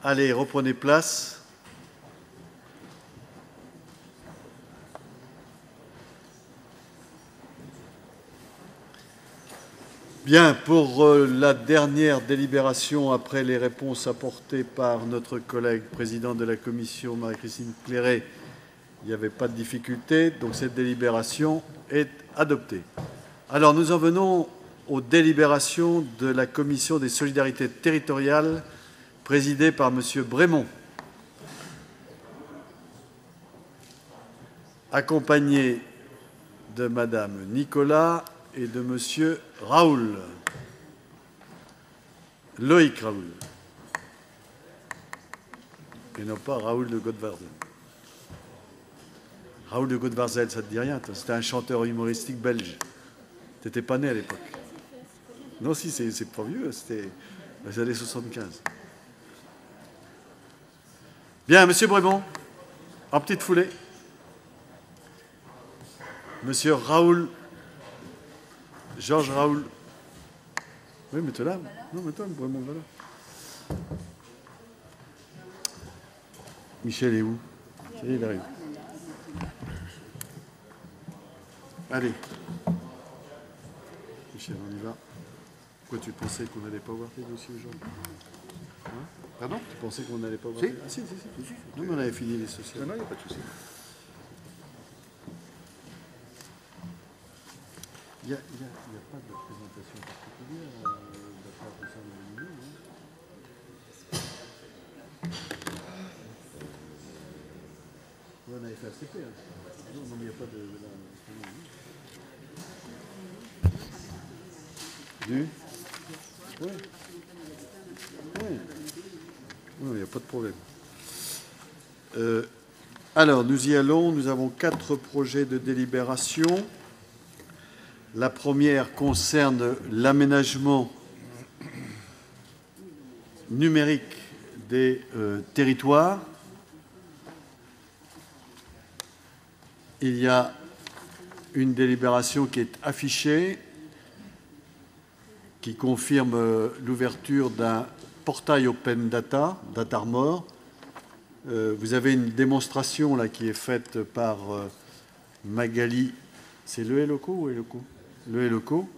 Allez, reprenez place. Bien, pour la dernière délibération, après les réponses apportées par notre collègue président de la commission, Marie-Christine Clairet, il n'y avait pas de difficulté, donc cette délibération est adoptée. Alors, nous en venons aux délibérations de la commission des solidarités territoriales, présidée par M. Brémond, accompagné de Mme Nicolas et de M. Raoul, Loïc Raoul, et non pas Raoul de Godvarzel. Raoul de Godvarzel, ça ne te dit rien, c'était un chanteur humoristique belge. Tu n'étais pas né à l'époque. Non, si, c'est pas vieux, c'était les années 75. Bien, M. Brémond, en petite foulée. Monsieur Raoul, Georges Raoul. Oui, mets-toi là. Non, mets-toi, Brémond, voilà. Michel est où? Ça y est, il arrive. Allez. Michel, on y va. Pourquoi tu pensais qu'on n'allait pas voir tes dossiers aujourd'hui? Hein? Pardon? Tu pensais qu'on n'allait pas voir tes... Ah si. Non, mais on avait fini les sociaux. Non, il n'y a pas de souci. Il n'y a pas de présentation particulière de la part de ça dans le milieu, non? On avait fait ACP. Non, mais il n'y a pas de... Du? Oui. Oui, il n'y a pas de problème. Alors, nous y allons. Nous avons 4 projets de délibération. La première concerne l'aménagement numérique des territoires. Il y a une délibération qui est affichée, qui confirme l'ouverture d'un portail Open Data, Datarmor. Vous avez une démonstration là qui est faite par Magali. C'est le Eloco ou Eloco? Le Eloco,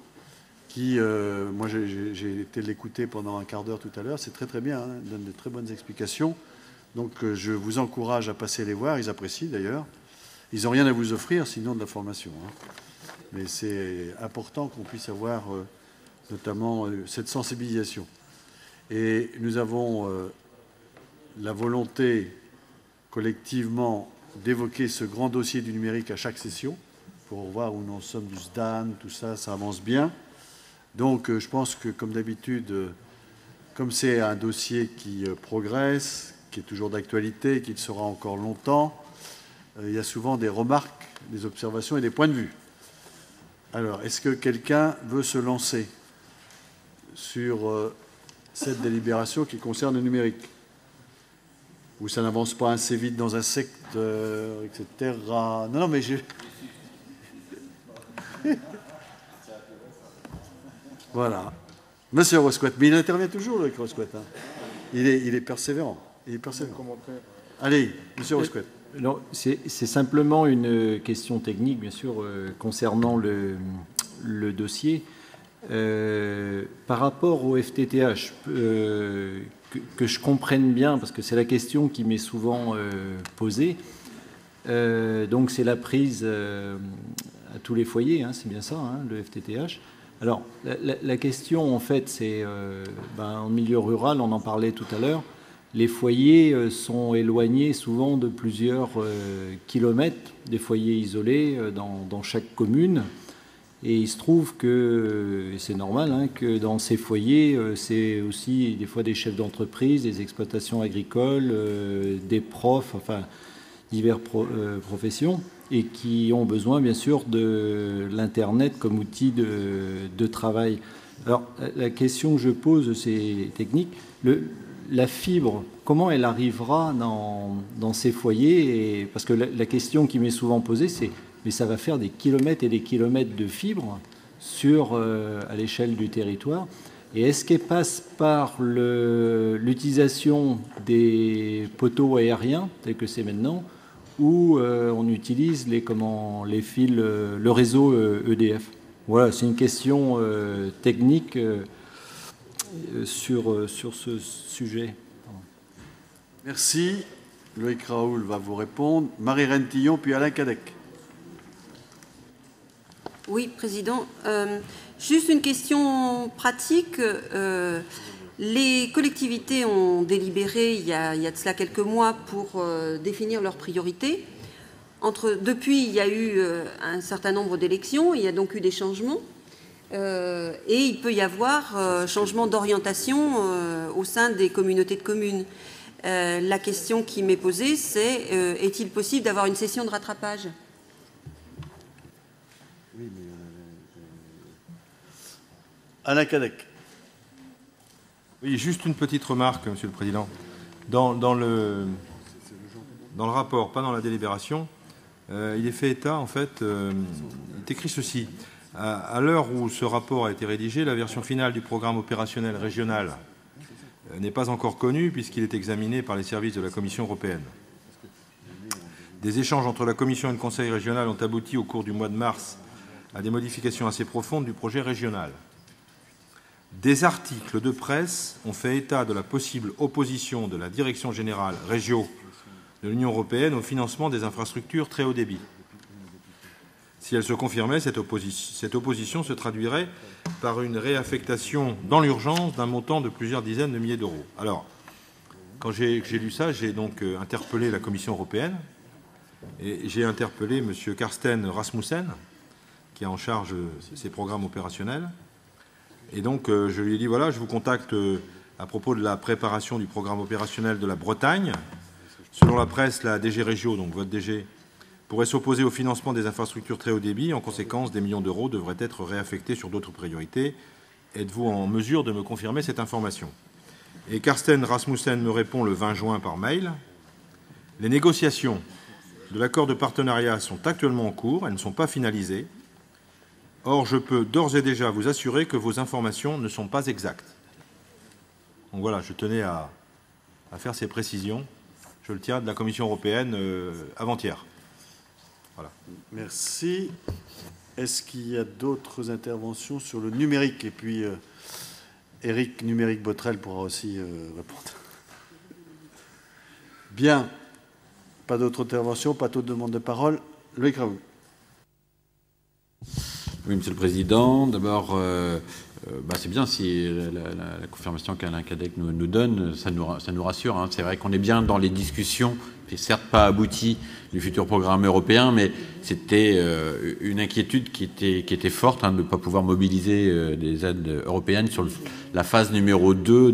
qui, moi j'ai été l'écouter pendant un quart d'heure tout à l'heure. C'est très très bien, hein, donne de très bonnes explications. Donc je vous encourage à passer les voir. Ils apprécient d'ailleurs. Ils n'ont rien à vous offrir sinon de la formation, hein. Mais c'est important qu'on puisse avoir notamment cette sensibilisation. Et nous avons la volonté collectivement d'évoquer ce grand dossier du numérique à chaque session pour voir où nous en sommes du SDAN, tout ça, ça avance bien. Donc je pense que comme d'habitude, comme c'est un dossier qui progresse, qui est toujours d'actualité, qui le sera encore longtemps, il y a souvent des remarques, des observations et des points de vue. Alors, est-ce que quelqu'un veut se lancer sur cette délibération qui concerne le numérique? Ou ça n'avance pas assez vite dans un secteur, etc. Non, mais je... Voilà. Monsieur Rosquet, mais il intervient toujours, le Rosquet. Hein. Il est persévérant. Allez, Monsieur Rosquet. C'est simplement une question technique, bien sûr, concernant le dossier. Par rapport au FTTH, que je comprenne bien, parce que c'est la question qui m'est souvent posée, donc c'est la prise à tous les foyers, hein, c'est bien ça, hein, le FTTH. Alors, la question, en fait, c'est, en milieu rural, on en parlait tout à l'heure, les foyers sont éloignés souvent de plusieurs kilomètres, des foyers isolés dans chaque commune. Et il se trouve que, et c'est normal, hein, que dans ces foyers, c'est aussi des fois des chefs d'entreprise, des exploitations agricoles, des profs, enfin, diverses professions, et qui ont besoin, bien sûr, de l'Internet comme outil de travail. Alors, la question que je pose, c'est technique. La fibre, comment elle arrivera dans ces foyers? Parce que la question qui m'est souvent posée, c'est mais ça va faire des kilomètres et des kilomètres de fibres à l'échelle du territoire. Et est-ce qu'elle passe par l'utilisation des poteaux aériens, tels que c'est maintenant, ou on utilise les fils, le réseau EDF? Voilà, c'est une question technique sur ce sujet. Merci. Loïc Raoul va vous répondre. Marie-Reine Tillon, puis Alain Cadec. Oui, Président. Juste une question pratique. Les collectivités ont délibéré il y a de cela quelques mois pour définir leurs priorités. Depuis, il y a eu un certain nombre d'élections, il y a donc eu des changements. Et il peut y avoir changement d'orientation au sein des communautés de communes. La question qui m'est posée, c'est est-il possible d'avoir une session de rattrapage? Oui, mais Alain Cadec. Oui, juste une petite remarque, Monsieur le Président. Dans le rapport, pas dans la délibération, il est fait état, en fait, il est écrit ceci. À l'heure où ce rapport a été rédigé, la version finale du programme opérationnel régional n'est pas encore connue puisqu'il est examiné par les services de la Commission européenne. Des échanges entre la Commission et le Conseil régional ont abouti au cours du mois de mars à des modifications assez profondes du projet régional. Des articles de presse ont fait état de la possible opposition de la Direction générale régio de l'Union européenne au financement des infrastructures très haut débit. Si elle se confirmait, cette opposition se traduirait par une réaffectation dans l'urgence d'un montant de plusieurs dizaines de milliers d'euros. Alors, quand j'ai lu ça, j'ai donc interpellé la Commission européenne et j'ai interpellé M. Carsten Rasmussen, qui est en charge de ces programmes opérationnels. Et donc, je lui ai dit, voilà, je vous contacte à propos de la préparation du programme opérationnel de la Bretagne. Selon la presse, la DG Régio, donc votre DG, pourrait s'opposer au financement des infrastructures très haut débit. En conséquence, des millions d'euros devraient être réaffectés sur d'autres priorités. Êtes-vous en mesure de me confirmer cette information? Et Carsten Rasmussen me répond le 20 juin par mail. Les négociations de l'accord de partenariat sont actuellement en cours, elles ne sont pas finalisées. Or, je peux d'ores et déjà vous assurer que vos informations ne sont pas exactes. Donc voilà, je tenais à faire ces précisions. Je le tiens de la Commission européenne avant-hier. Voilà. Merci. Est-ce qu'il y a d'autres interventions sur le numérique? Et puis, Éric Numérique-Botrel pourra aussi répondre. Bien. Pas d'autres interventions, pas d'autres demandes de parole. Loïc Raoul. Oui, Monsieur le Président. D'abord, c'est bien si la confirmation qu'Alain Cadec nous donne, ça nous rassure. Hein. C'est vrai qu'on est bien dans les discussions, et certes pas abouties, du futur programme européen, mais c'était une inquiétude qui était forte, de ne pas pouvoir mobiliser des aides européennes sur la phase numéro 2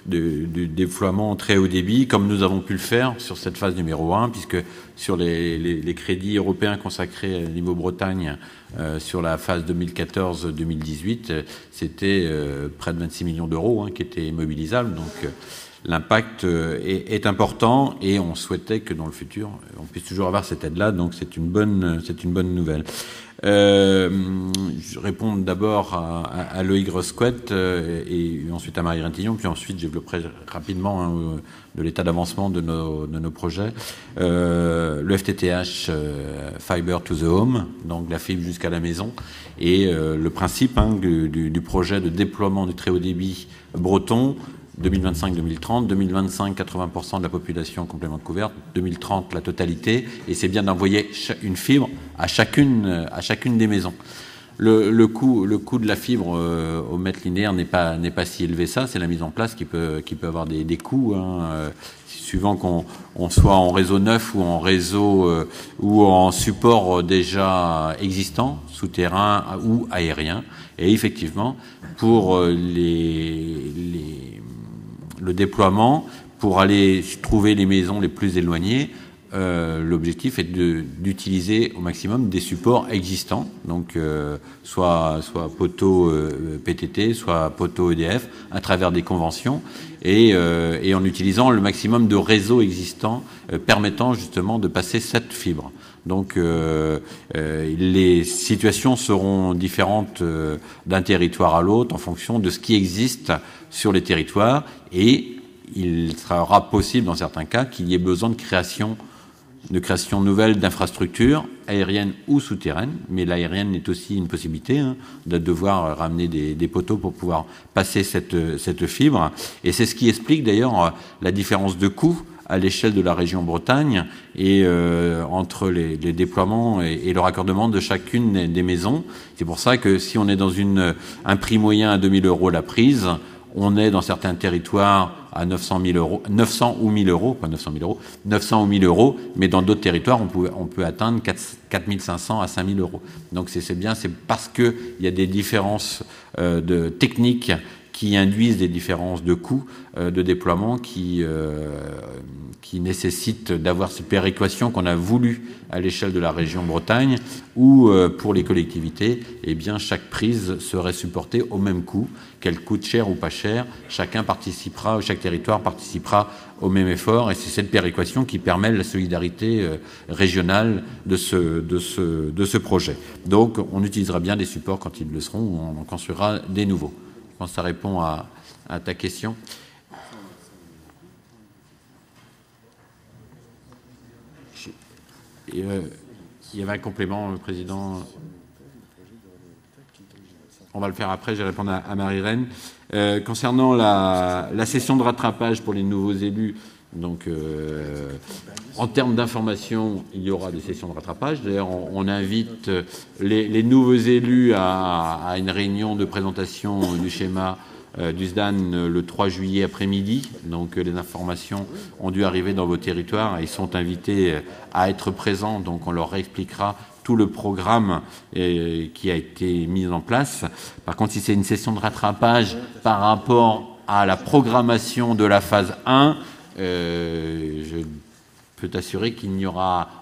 du déploiement très haut débit, comme nous avons pu le faire sur cette phase numéro 1, puisque sur les crédits européens consacrés au niveau Bretagne sur la phase 2014-2018, c'était près de 26 millions d'euros qui étaient mobilisables. Donc l'impact est important et on souhaitait que dans le futur, on puisse toujours avoir cette aide-là. Donc c'est une bonne nouvelle. Je réponds d'abord à Loïc Rosquet et ensuite à Marie-Reine Tillon, puis ensuite je développerai rapidement de l'état d'avancement de nos projets. Le FTTH, Fiber to the Home, donc la fibre jusqu'à la maison, et le principe du projet de déploiement du très haut débit breton, 2025-2030, 2025, 80% de la population complètement couverte, 2030, la totalité, et c'est bien d'envoyer une fibre à chacune des maisons. Le coût de la fibre au mètre linéaire n'est pas si élevé, ça, c'est la mise en place qui peut avoir des coûts, suivant qu'on soit en réseau neuf ou en réseau ou en support déjà existant, souterrain ou aérien. Et effectivement, pour le déploiement, pour aller trouver les maisons les plus éloignées, l'objectif est d'utiliser au maximum des supports existants, donc soit poteaux PTT, soit poteaux EDF, à travers des conventions, et en utilisant le maximum de réseaux existants permettant justement de passer cette fibre. Donc les situations seront différentes d'un territoire à l'autre en fonction de ce qui existe sur les territoires, et il sera possible dans certains cas qu'il y ait besoin de création nouvelle d'infrastructures aériennes ou souterraines, mais l'aérienne est aussi une possibilité, de devoir ramener des poteaux pour pouvoir passer cette fibre. Et c'est ce qui explique d'ailleurs la différence de coût à l'échelle de la région Bretagne et entre les déploiements et le raccordement de chacune des maisons. C'est pour ça que si on est dans un prix moyen à 2 000 € la prise, on est dans certains territoires à 900 ou 1 000 euros, pas 900 000 euros, 900 ou 1 000 euros, mais dans d'autres territoires, on peut atteindre 4 500 à 5 000 euros. Donc c'est bien, c'est parce qu'il y a des différences de techniques qui induisent des différences de coûts de déploiement qui nécessitent d'avoir cette péréquation qu'on a voulu à l'échelle de la région Bretagne, où pour les collectivités, eh bien, chaque prise serait supportée au même coût, qu'elle coûte cher ou pas cher. Chaque territoire participera au même effort, et c'est cette péréquation qui permet la solidarité régionale de ce projet. Donc on utilisera bien des supports quand ils le seront, ou on en construira des nouveaux. Je pense que ça répond à ta question. Il y avait un complément, le Président. On va le faire après, je vais répondre à Marie-Reine. Concernant la session de rattrapage pour les nouveaux élus, donc en termes d'information, il y aura des sessions de rattrapage. D'ailleurs, on invite les nouveaux élus à une réunion de présentation du schéma du SDAN le 3 juillet après-midi. Donc les informations ont dû arriver dans vos territoires et ils sont invités à être présents. Donc on leur réexpliquera tout le programme qui a été mis en place. Par contre, si c'est une session de rattrapage par rapport à la programmation de la phase 1, je peux t'assurer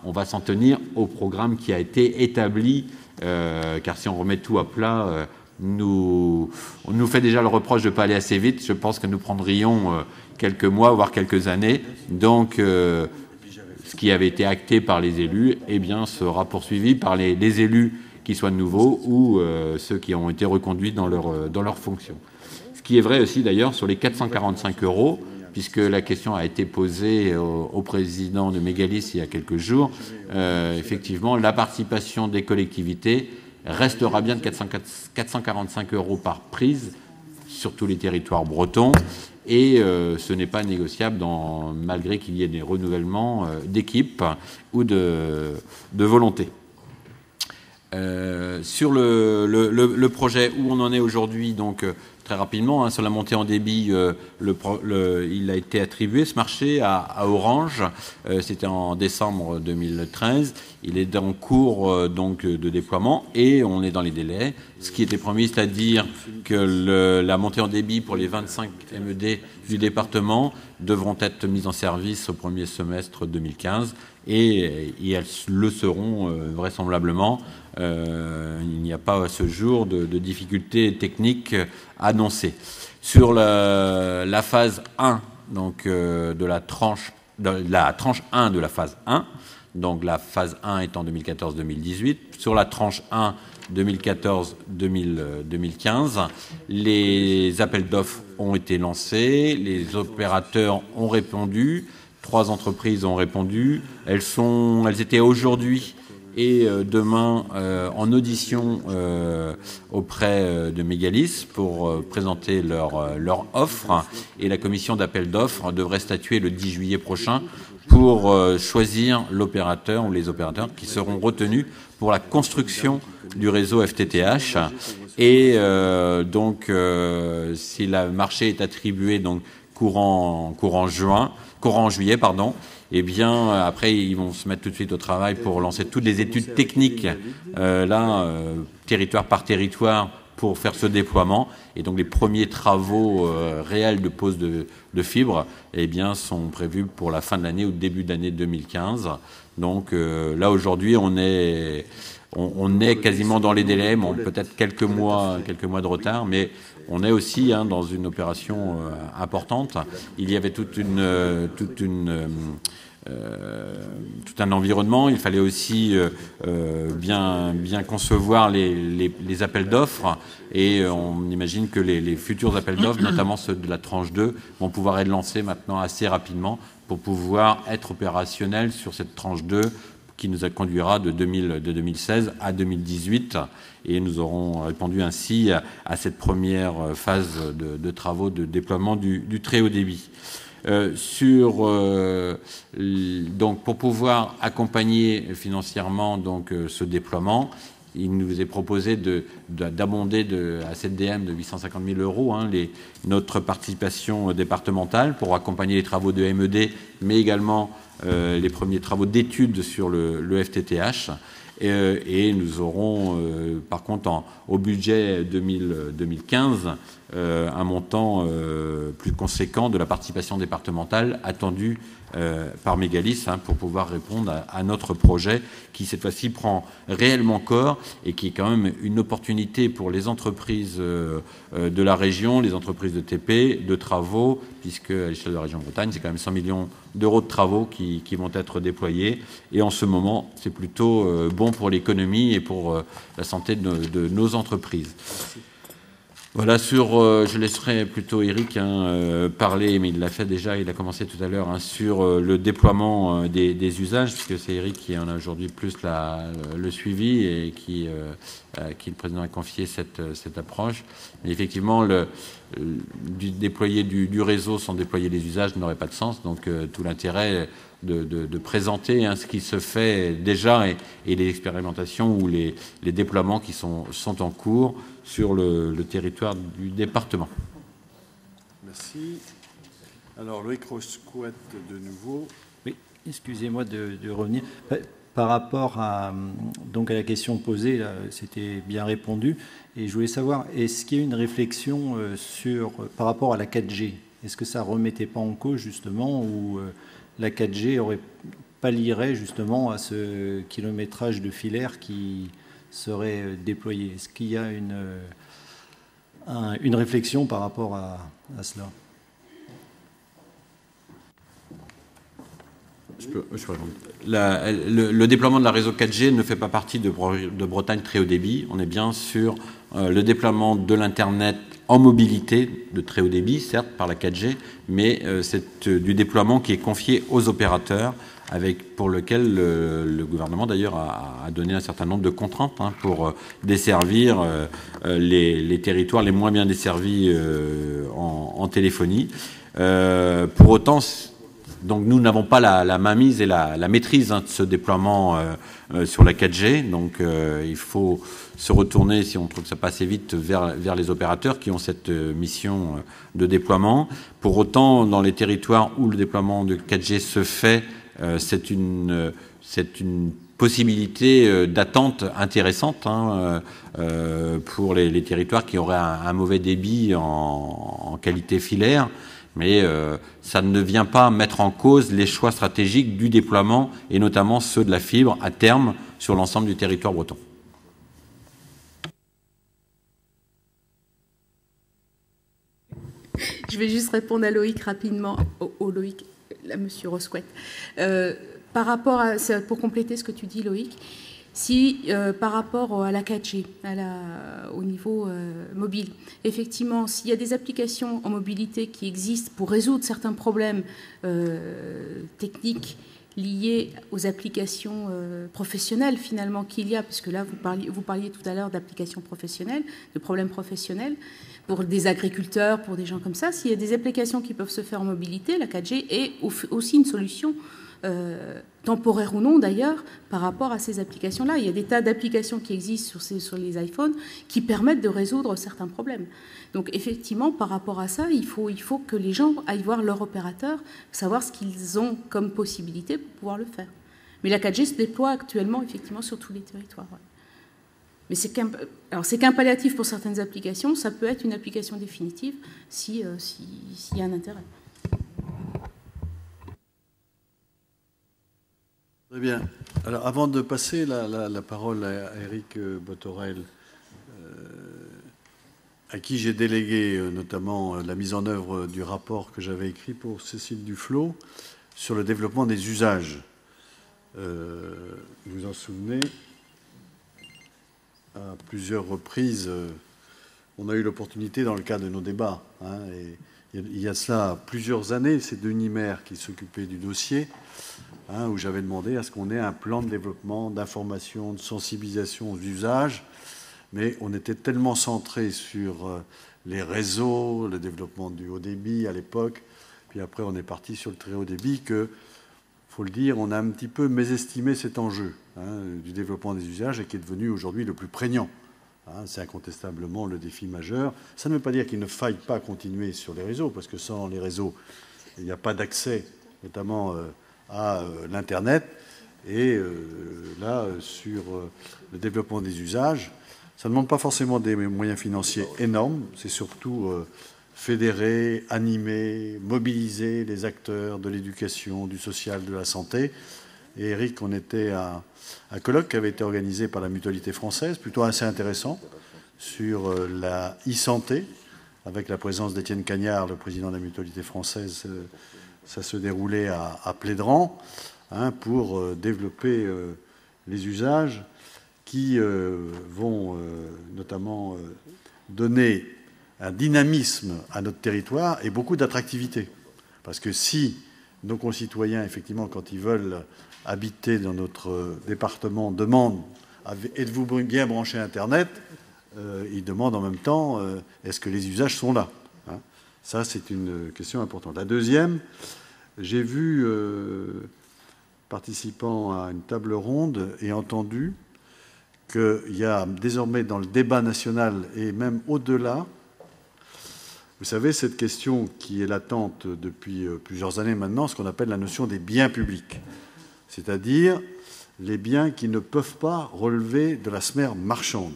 on va s'en tenir au programme qui a été établi, car si on remet tout à plat, on nous fait déjà le reproche de ne pas aller assez vite. Je pense que nous prendrions quelques mois, voire quelques années. Donc, ce qui avait été acté par les élus, eh bien, sera poursuivi par les élus qui soient nouveaux ou ceux qui ont été reconduits dans leur fonction. Ce qui est vrai aussi, d'ailleurs, sur les 445 €, puisque la question a été posée au président de Mégalis il y a quelques jours. Effectivement, la participation des collectivités restera bien de 445 € par prise sur tous les territoires bretons, et ce n'est pas négociable malgré qu'il y ait des renouvellements d'équipes ou de volonté. Sur le projet, où on en est aujourd'hui, donc très rapidement, sur la montée en débit, il a été attribué ce marché à Orange. C'était en décembre 2013. Il est en cours donc de déploiement et on est dans les délais. Ce qui était promis, c'est-à-dire que la montée en débit pour les 25 MED du département devront être mises en service au premier semestre 2015 et elles le seront vraisemblablement. Il n'y a pas à ce jour de difficultés techniques annoncées. Sur la phase 1, donc de la tranche 1 de la phase 1, donc la phase 1 est en 2014-2018. Sur la tranche 1, 2014-2015, les appels d'offres ont été lancés, les opérateurs ont répondu, 3 entreprises ont répondu. Elles étaient aujourd'hui et demain en audition auprès de Mégalis pour présenter leur offre, et la commission d'appel d'offres devrait statuer le 10 juillet prochain pour choisir l'opérateur ou les opérateurs qui seront retenus pour la construction du réseau FTTH. Et donc si le marché est attribué donc courant juillet, eh bien, après, ils vont se mettre tout de suite au travail pour lancer toutes les études techniques, territoire par territoire, pour faire ce déploiement. Et donc les premiers travaux réels de pose de fibre eh bien, sont prévus pour la fin de l'année ou début d'année 2015. Donc là, aujourd'hui, on est quasiment dans les délais, bon, peut-être quelques mois de retard, mais on est aussi dans une opération importante. Il y avait tout un environnement. Il fallait aussi bien concevoir les appels d'offres, et on imagine que les futurs appels d'offres, notamment ceux de la tranche 2, vont pouvoir être lancés maintenant assez rapidement pour pouvoir être opérationnels sur cette tranche 2 qui nous conduira de 2016 à 2018, et nous aurons répondu ainsi à cette première phase de travaux de déploiement du très haut débit. Donc, pour pouvoir accompagner financièrement donc, ce déploiement, il nous est proposé d'abonder à cette DM de 850 000 euros notre participation départementale pour accompagner les travaux de MED, mais également les premiers travaux d'études sur le FTTH. Et nous aurons, par contre, au budget 2015, un montant plus conséquent de la participation départementale attendue par Mégalis pour pouvoir répondre à notre projet qui, cette fois-ci, prend réellement corps et qui est quand même une opportunité pour les entreprises de la région, les entreprises de TP, de travaux, puisque à l'échelle de la région Bretagne, c'est quand même 100 millions d'euros de travaux qui vont être déployés. Et en ce moment, c'est plutôt bon pour l'économie et pour la santé de nos entreprises. Voilà, je laisserai plutôt Eric parler, mais il l'a fait déjà, il a commencé tout à l'heure, sur le déploiement des usages, puisque c'est Eric qui en a aujourd'hui plus le suivi et qui le président a confié cette approche. Mais effectivement, déployer du réseau sans déployer les usages n'aurait pas de sens, donc tout l'intérêt de présenter ce qui se fait déjà et les expérimentations ou les déploiements qui sont en cours sur le territoire du département. Merci. Alors, Loïc Rosquette de nouveau. Oui, excusez-moi de revenir. Par rapport à la question posée, c'était bien répondu. Et je voulais savoir, est-ce qu'il y a une réflexion par rapport à la 4G? Est-ce que ça ne remettait pas en cause, justement, ou la 4G pallierait, justement, à ce kilométrage de filaire qui serait déployé? Est-ce qu'il y a une réflexion par rapport à cela? Je peux répondre. Le déploiement de la réseau 4G ne fait pas partie de Bretagne très haut débit. On est bien sur le déploiement de l'Internet en mobilité de très haut débit, certes par la 4G, mais c'est du déploiement qui est confié aux opérateurs, pour lequel le gouvernement d'ailleurs a donné un certain nombre de contraintes pour desservir les territoires les moins bien desservis en téléphonie. Pour autant, donc nous n'avons pas la mainmise et la maîtrise de ce déploiement sur la 4G. Donc il faut se retourner, si on trouve que ça passe vite, vers les opérateurs qui ont cette mission de déploiement. Pour autant, dans les territoires où le déploiement de 4G se fait, c'est une possibilité d'attente intéressante pour les territoires qui auraient un mauvais débit en qualité filaire. Mais ça ne vient pas mettre en cause les choix stratégiques du déploiement, et notamment ceux de la fibre à terme sur l'ensemble du territoire breton. Je vais juste répondre à Loïc rapidement, Loïc, là, Monsieur Rosquette. Par rapport à, pour compléter ce que tu dis, Loïc, si par rapport à la 4G, au niveau mobile, effectivement, s'il y a des applications en mobilité qui existent pour résoudre certains problèmes techniques liés aux applications professionnelles finalement qu'il y a, parce que là vous parliez tout à l'heure d'applications professionnelles, de problèmes professionnels, pour des agriculteurs, pour des gens comme ça, s'il y a des applications qui peuvent se faire en mobilité, la 4G est aussi une solution temporaire ou non d'ailleurs, par rapport à ces applications-là. Il y a des tas d'applications qui existent sur les iPhones qui permettent de résoudre certains problèmes. Donc effectivement, par rapport à ça, il faut que les gens aillent voir leur opérateur, savoir ce qu'ils ont comme possibilité pour pouvoir le faire. Mais la 4G se déploie actuellement effectivement sur tous les territoires. Ouais. Mais c'est qu'un palliatif pour certaines applications, ça peut être une application définitive s'il y a un intérêt. Très bien. Alors, avant de passer la parole à Éric Bothorel, à qui j'ai délégué notamment la mise en œuvre du rapport que j'avais écrit pour Cécile Duflot sur le développement des usages. Vous vous en souvenez, à plusieurs reprises, on a eu l'opportunité dans le cadre de nos débats, et il y a cela plusieurs années, c'est Denis Maire qui s'occupait du dossier, où j'avais demandé à ce qu'on ait un plan de développement, d'information, de sensibilisation aux usages, mais on était tellement centré sur les réseaux, le développement du haut débit à l'époque, puis après on est parti sur le très haut débit, que, faut le dire, on a un petit peu mésestimé cet enjeu du développement des usages et qui est devenu aujourd'hui le plus prégnant. C'est incontestablement le défi majeur. Ça ne veut pas dire qu'il ne faille pas continuer sur les réseaux, parce que sans les réseaux, il n'y a pas d'accès, notamment à l'Internet. Et là, sur le développement des usages, ça ne demande pas forcément des moyens financiers énormes, c'est surtout fédérer, animer, mobiliser les acteurs de l'éducation, du social, de la santé. Et Eric, on était à un colloque qui avait été organisé par la Mutualité française, plutôt assez intéressant, sur la e-santé, avec la présence d'Étienne Cagnard, le président de la Mutualité française. Ça se déroulait à Plédran, pour développer les usages qui vont notamment donner un dynamisme à notre territoire et beaucoup d'attractivité. Parce que si nos concitoyens, effectivement, quand ils veulent habiter dans notre département, demandent « êtes-vous bien branché à Internet ?», ils demandent en même temps « est-ce que les usages sont là ?» Ça, c'est une question importante. La deuxième, j'ai vu, participant à une table ronde et entendu qu'il y a désormais dans le débat national et même au-delà, vous savez, cette question qui est latente depuis plusieurs années maintenant, ce qu'on appelle la notion des biens publics, c'est-à-dire les biens qui ne peuvent pas relever de la sphère marchande.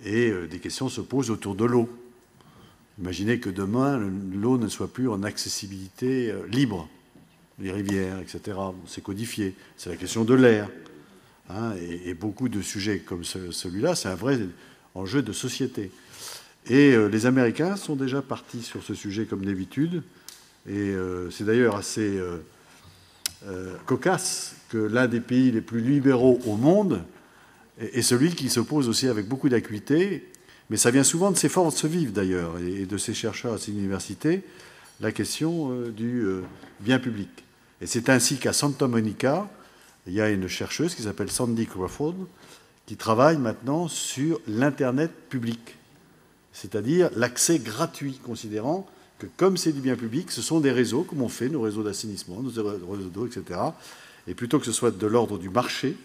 Et des questions se posent autour de l'eau. Imaginez que demain, l'eau ne soit plus en accessibilité libre, les rivières, etc. C'est codifié. C'est la question de l'air. Et beaucoup de sujets comme celui-là, c'est un vrai enjeu de société. Et les Américains sont déjà partis sur ce sujet comme d'habitude. Et c'est d'ailleurs assez cocasse que l'un des pays les plus libéraux au monde est celui qui se pose aussi avec beaucoup d'acuité. Mais ça vient souvent de ces forces vives d'ailleurs et de ces chercheurs à ces universités, la question du bien public. Et c'est ainsi qu'à Santa Monica, il y a une chercheuse qui s'appelle Sandy Crawford qui travaille maintenant sur l'Internet public, c'est-à-dire l'accès gratuit, considérant que comme c'est du bien public, ce sont des réseaux, comme on fait nos réseaux d'assainissement, nos réseaux d'eau, etc. Et plutôt que ce soit de l'ordre du marché,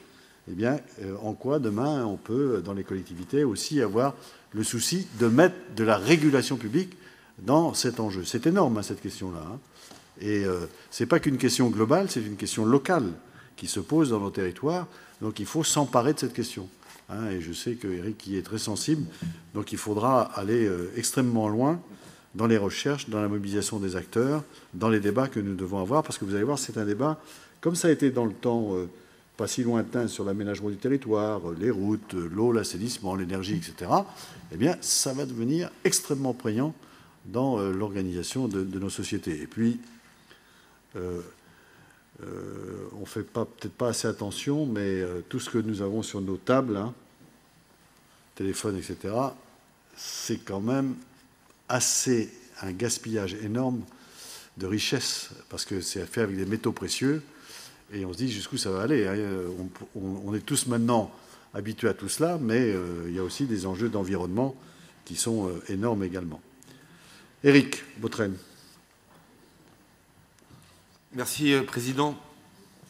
eh bien, en quoi demain on peut, dans les collectivités, aussi avoir le souci de mettre de la régulation publique dans cet enjeu. C'est énorme, cette question-là. Et ce n'est pas qu'une question globale, c'est une question locale qui se pose dans nos territoires. Donc il faut s'emparer de cette question. Et je sais qu'Éric y est très sensible. Donc il faudra aller extrêmement loin dans les recherches, dans la mobilisation des acteurs, dans les débats que nous devons avoir. Parce que vous allez voir, c'est un débat, comme ça a été dans le temps pas si lointain sur l'aménagement du territoire, les routes, l'eau, l'assainissement, l'énergie, etc., eh bien, ça va devenir extrêmement prégnant dans l'organisation de nos sociétés. Et puis, on ne fait peut-être pas assez attention, mais tout ce que nous avons sur nos tables, téléphones, etc., c'est quand même assez un gaspillage énorme de richesses, parce que c'est fait avec des métaux précieux. Et on se dit jusqu'où ça va aller. On est tous maintenant habitués à tout cela, mais il y a aussi des enjeux d'environnement qui sont énormes également. Éric Bothorel. Merci, Président.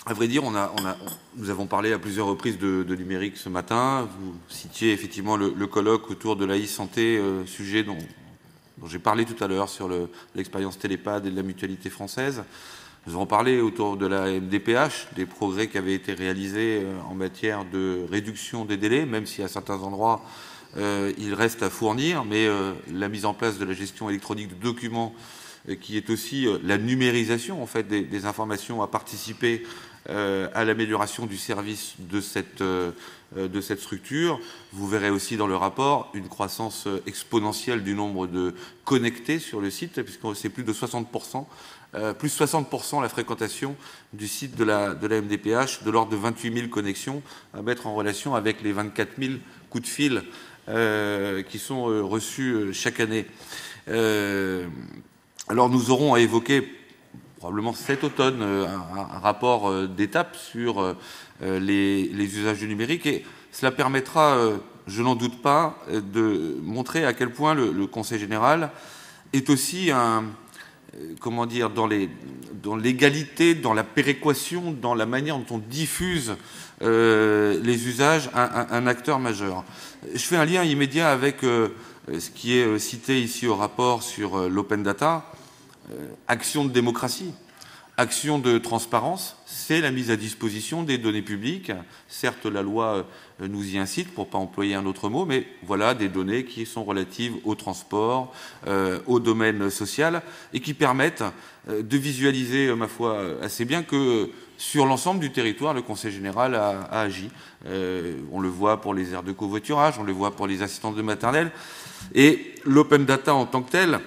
À vrai dire, nous avons parlé à plusieurs reprises de numérique ce matin. Vous citiez effectivement le colloque autour de la e-santé, sujet dont j'ai parlé tout à l'heure sur l'expérience Télépad et de la Mutualité française. Nous avons parlé autour de la MDPH, des progrès qui avaient été réalisés en matière de réduction des délais, même si à certains endroits, il reste à fournir, mais la mise en place de la gestion électronique de documents, qui est aussi la numérisation en fait, des informations, a participé à l'amélioration du service de cette structure. Vous verrez aussi dans le rapport une croissance exponentielle du nombre de connectés sur le site, puisque c'est plus de 60%, plus 60% la fréquentation du site de la MDPH, de l'ordre de 28 000 connexions, à mettre en relation avec les 24 000 coups de fil qui sont reçus chaque année. Alors nous aurons à évoquer probablement cet automne un rapport d'étape sur les usages du numérique, et cela permettra, je n'en doute pas, de montrer à quel point le Conseil général est aussi comment dire, dans l'égalité, dans la péréquation, dans la manière dont on diffuse les usages, un acteur majeur. Je fais un lien immédiat avec ce qui est cité ici au rapport sur l'open data. Action de démocratie, action de transparence, c'est la mise à disposition des données publiques. Certes, la loi nous y incite, pour ne pas employer un autre mot, mais voilà des données qui sont relatives au transport, au domaine social, et qui permettent de visualiser, ma foi, assez bien que sur l'ensemble du territoire, le Conseil général a agi. On le voit pour les aires de covoiturage, on le voit pour les assistantes de maternelle. Et l'open data en tant que tel,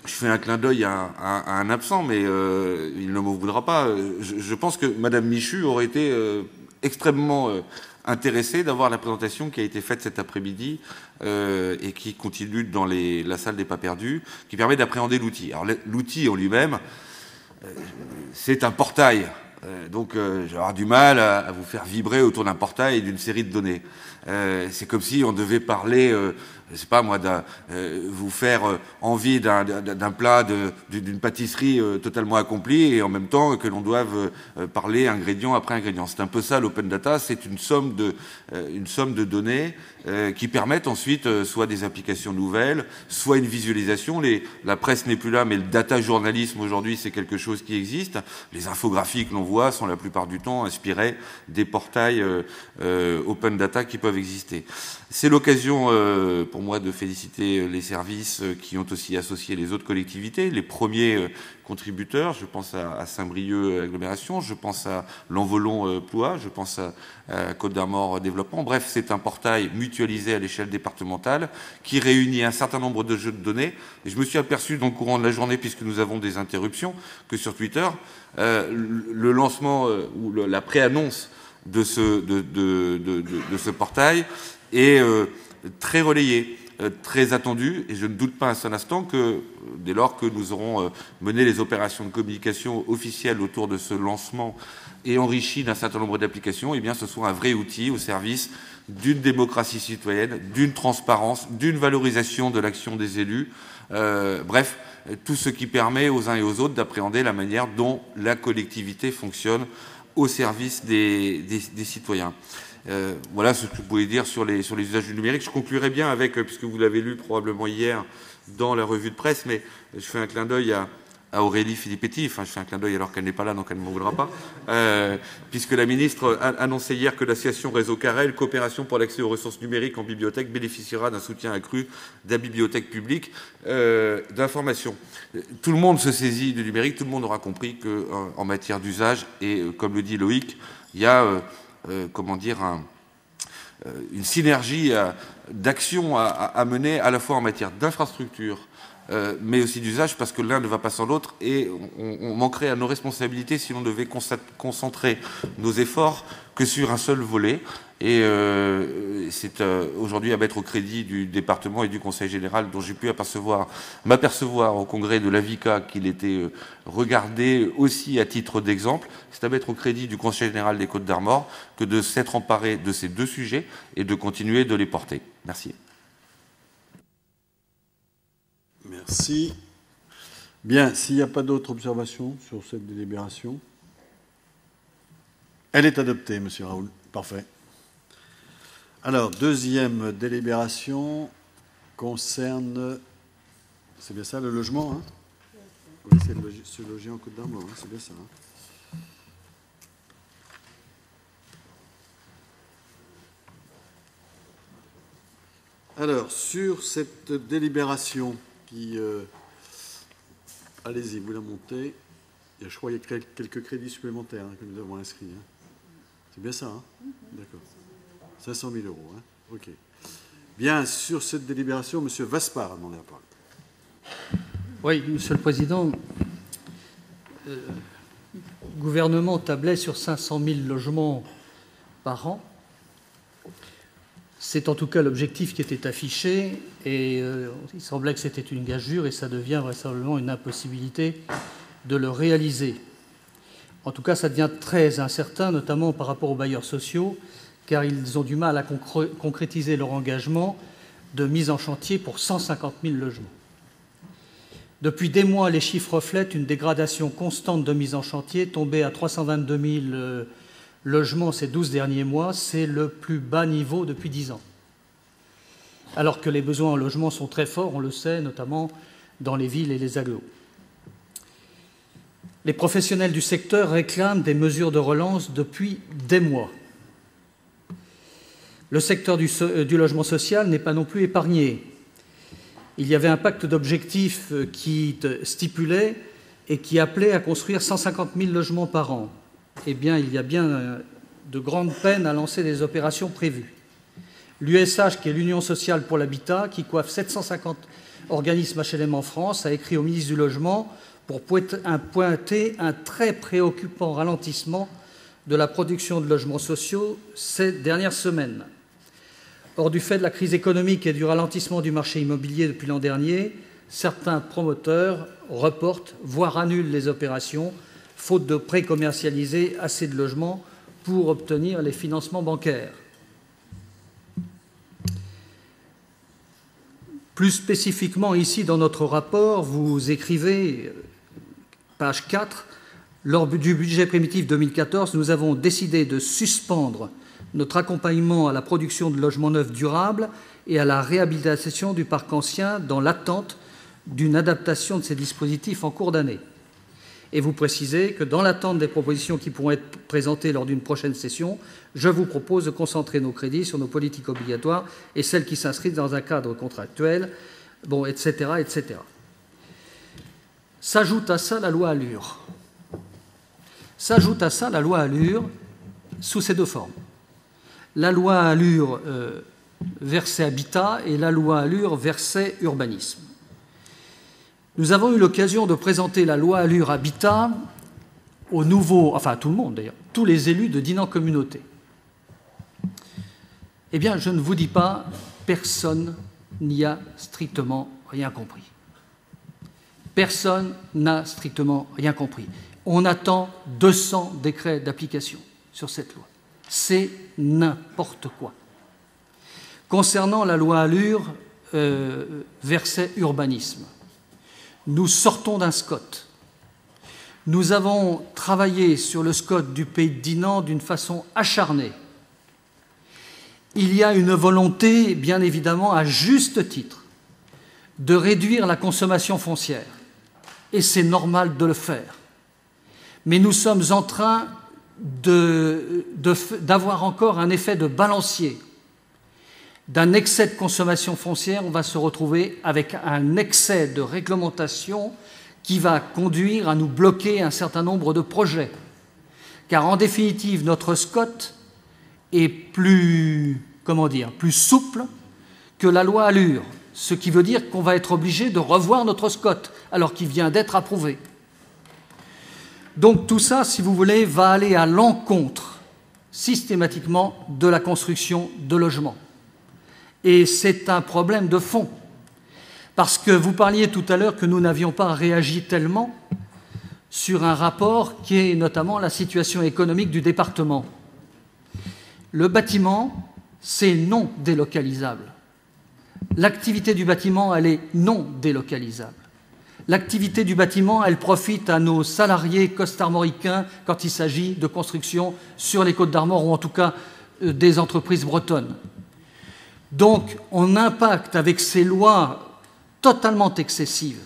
je fais un clin d'œil à un absent, mais il ne m'en voudra pas. Je pense que Madame Michu aurait été extrêmement intéressée d'avoir la présentation qui a été faite cet après-midi et qui continue dans la salle des pas perdus, qui permet d'appréhender l'outil. Alors l'outil en lui-même, c'est un portail. Donc je vais avoir du mal à vous faire vibrer autour d'un portail et d'une série de données. C'est comme si on devait parler, je sais pas moi, vous faire envie d'un plat, d'une pâtisserie totalement accomplie, et en même temps que l'on doive parler ingrédient après ingrédient. C'est un peu ça l'open data, c'est une somme de données qui permettent ensuite soit des applications nouvelles, soit une visualisation. La presse n'est plus là, mais le data journalisme aujourd'hui, c'est quelque chose qui existe. Les infographies que l'on voit sont la plupart du temps inspirées des portails open data qui peuvent exister. C'est l'occasion pour moi de féliciter les services qui ont aussi associé les autres collectivités, les premiers contributeurs. Je pense à Saint-Brieuc Agglomération, je pense à l'Envolon Ploie, je pense à Côte d'Armor Développement. Bref, c'est un portail mutualisé à l'échelle départementale qui réunit un certain nombre de jeux de données. Et je me suis aperçu dans le courant de la journée, puisque nous avons des interruptions, que sur Twitter, le lancement ou la pré-annonce de ce portail est très relayé, très attendu, et je ne doute pas un seul instant que dès lors que nous aurons mené les opérations de communication officielles autour de ce lancement et enrichi d'un certain nombre d'applications, eh bien ce soit un vrai outil au service d'une démocratie citoyenne, d'une transparence, d'une valorisation de l'action des élus, bref, tout ce qui permet aux uns et aux autres d'appréhender la manière dont la collectivité fonctionne au service des citoyens. Voilà ce que je pouvais dire sur les usages du numérique. Je conclurai bien avec, puisque vous l'avez lu probablement hier dans la revue de presse, mais je fais un clin d'œil à Aurélie Filippetti, enfin je fais un clin d'œil alors qu'elle n'est pas là, donc elle ne m'en voudra pas, puisque la ministre a annoncé hier que l'association Réseau Carrel, coopération pour l'accès aux ressources numériques en bibliothèque, bénéficiera d'un soutien accru de la bibliothèque publique d'information. Tout le monde se saisit du numérique, tout le monde aura compris qu'en matière d'usage, et comme le dit Loïc, il y a comment dire, une synergie d'action à mener à la fois en matière d'infrastructure, mais aussi d'usage, parce que l'un ne va pas sans l'autre, et on manquerait à nos responsabilités si l'on devait concentrer nos efforts que sur un seul volet. Et c'est aujourd'hui à mettre au crédit du département et du Conseil général, dont j'ai pu m'apercevoir au congrès de l'AVICA qu'il était regardé aussi à titre d'exemple. C'est à mettre au crédit du Conseil général des Côtes d'Armor que de s'être emparé de ces deux sujets et de continuer de les porter. Merci. Merci. Bien, s'il n'y a pas d'autres observations sur cette délibération, elle est adoptée, Monsieur Raoul. Parfait. Alors, deuxième délibération concerne, c'est bien ça, le logement, hein ? On essaie de se loger en Côte d'Armor, hein, c'est bien ça. Hein. Alors, sur cette délibération qui... allez-y, vous la montez. Je crois qu'il y a quelques crédits supplémentaires que nous avons inscrits. Hein. C'est bien ça, hein? D'accord. 500 000 €. Hein. OK. Bien, sur cette délibération, M. Vaspart a demandé la parole. Oui, Monsieur le Président, le gouvernement tablait sur 500 000 logements par an. C'est en tout cas l'objectif qui était affiché et il semblait que c'était une gageure et ça devient vraisemblablement une impossibilité de le réaliser. En tout cas, ça devient très incertain, notamment par rapport aux bailleurs sociaux, car ils ont du mal à concrétiser leur engagement de mise en chantier pour 150 000 logements. Depuis des mois, les chiffres reflètent une dégradation constante de mise en chantier, tombée à 322 000 logements ces 12 derniers mois. C'est le plus bas niveau depuis 10 ans. Alors que les besoins en logement sont très forts, on le sait, notamment dans les villes et les agglos. Les professionnels du secteur réclament des mesures de relance depuis des mois. Le secteur du logement social n'est pas non plus épargné. Il y avait un pacte d'objectifs qui stipulait et qui appelait à construire 150 000 logements par an. Eh bien, il y a bien de grandes peines à lancer les opérations prévues. L'USH, qui est l'Union sociale pour l'habitat, qui coiffe 750 organismes HLM en France, a écrit au ministre du Logement pour pointer un très préoccupant ralentissement de la production de logements sociaux ces dernières semaines. Or, du fait de la crise économique et du ralentissement du marché immobilier depuis l'an dernier, certains promoteurs reportent, voire annulent les opérations, faute de pré-commercialiser assez de logements pour obtenir les financements bancaires. Plus spécifiquement, ici, dans notre rapport, vous écrivez, page 4, « Lors du budget primitif 2014, nous avons décidé de suspendre notre accompagnement à la production de logements neufs durables et à la réhabilitation du parc ancien dans l'attente d'une adaptation de ces dispositifs en cours d'année. » Et vous précisez que dans l'attente des propositions qui pourront être présentées lors d'une prochaine session, je vous propose de concentrer nos crédits sur nos politiques obligatoires et celles qui s'inscrivent dans un cadre contractuel, bon, etc., etc. S'ajoute à ça la loi ALUR. S'ajoute à ça la loi ALUR sous ces deux formes. La loi ALUR verset habitat et la loi ALUR verset urbanisme. Nous avons eu l'occasion de présenter la loi ALUR Habitat aux nouveaux, enfin à tout le monde d'ailleurs, tous les élus de Dinan Communauté. Eh bien, je ne vous dis pas, personne n'y a strictement rien compris. Personne n'a strictement rien compris. On attend 200 décrets d'application sur cette loi. C'est n'importe quoi. Concernant la loi ALUR, verset urbanisme, nous sortons d'un SCOT. Nous avons travaillé sur le SCOT du pays de Dinan d'une façon acharnée. Il y a une volonté, bien évidemment, à juste titre, de réduire la consommation foncière. Et c'est normal de le faire. Mais nous sommes en train d'avoir encore un effet de balancier. D'un excès de consommation foncière, on va se retrouver avec un excès de réglementation qui va conduire à nous bloquer un certain nombre de projets. Car en définitive, notre SCOT est plus souple que la loi ALUR, ce qui veut dire qu'on va être obligé de revoir notre SCOT, alors qu'il vient d'être approuvé. Donc tout ça, si vous voulez, va aller à l'encontre systématiquement de la construction de logements. Et c'est un problème de fond. Parce que vous parliez tout à l'heure que nous n'avions pas réagi tellement sur un rapport qui est notamment la situation économique du département. Le bâtiment, c'est non délocalisable. L'activité du bâtiment, elle est non délocalisable. L'activité du bâtiment, elle profite à nos salariés costarmoricains quand il s'agit de construction sur les Côtes d'Armor ou en tout cas des entreprises bretonnes. Donc, on impacte avec ces lois totalement excessives.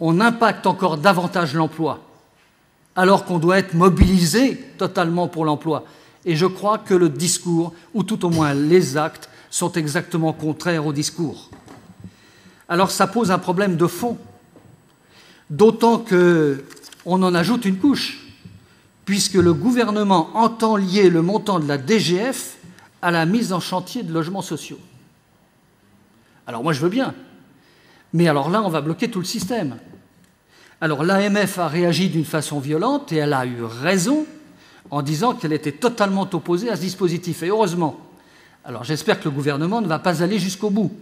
on impacte encore davantage l'emploi, alors qu'on doit être mobilisé totalement pour l'emploi. Et je crois que le discours, ou tout au moins les actes, sont exactement contraires au discours. Alors ça pose un problème de fond, d'autant qu'on en ajoute une couche, puisque le gouvernement entend lier le montant de la DGF à la mise en chantier de logements sociaux. Alors moi je veux bien, mais alors là on va bloquer tout le système. Alors l'AMF a réagi d'une façon violente et elle a eu raison en disant qu'elle était totalement opposée à ce dispositif, et heureusement. Alors j'espère que le gouvernement ne va pas aller jusqu'au bout.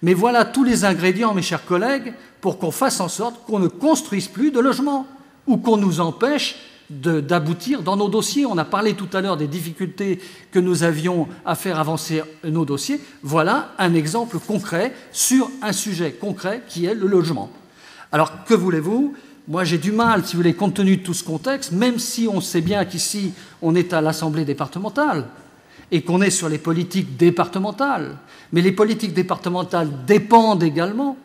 Mais voilà tous les ingrédients, mes chers collègues, pour qu'on fasse en sorte qu'on ne construise plus de logements ou qu'on nous empêche d'aboutir dans nos dossiers. On a parlé tout à l'heure des difficultés que nous avions à faire avancer nos dossiers. Voilà un exemple concret sur un sujet concret qui est le logement. Alors, que voulez-vous ? Moi, j'ai du mal, si vous voulez, compte tenu de tout ce contexte, même si on sait bien qu'ici, on est à l'Assemblée départementale et qu'on est sur les politiques départementales. Mais les politiques départementales dépendent également,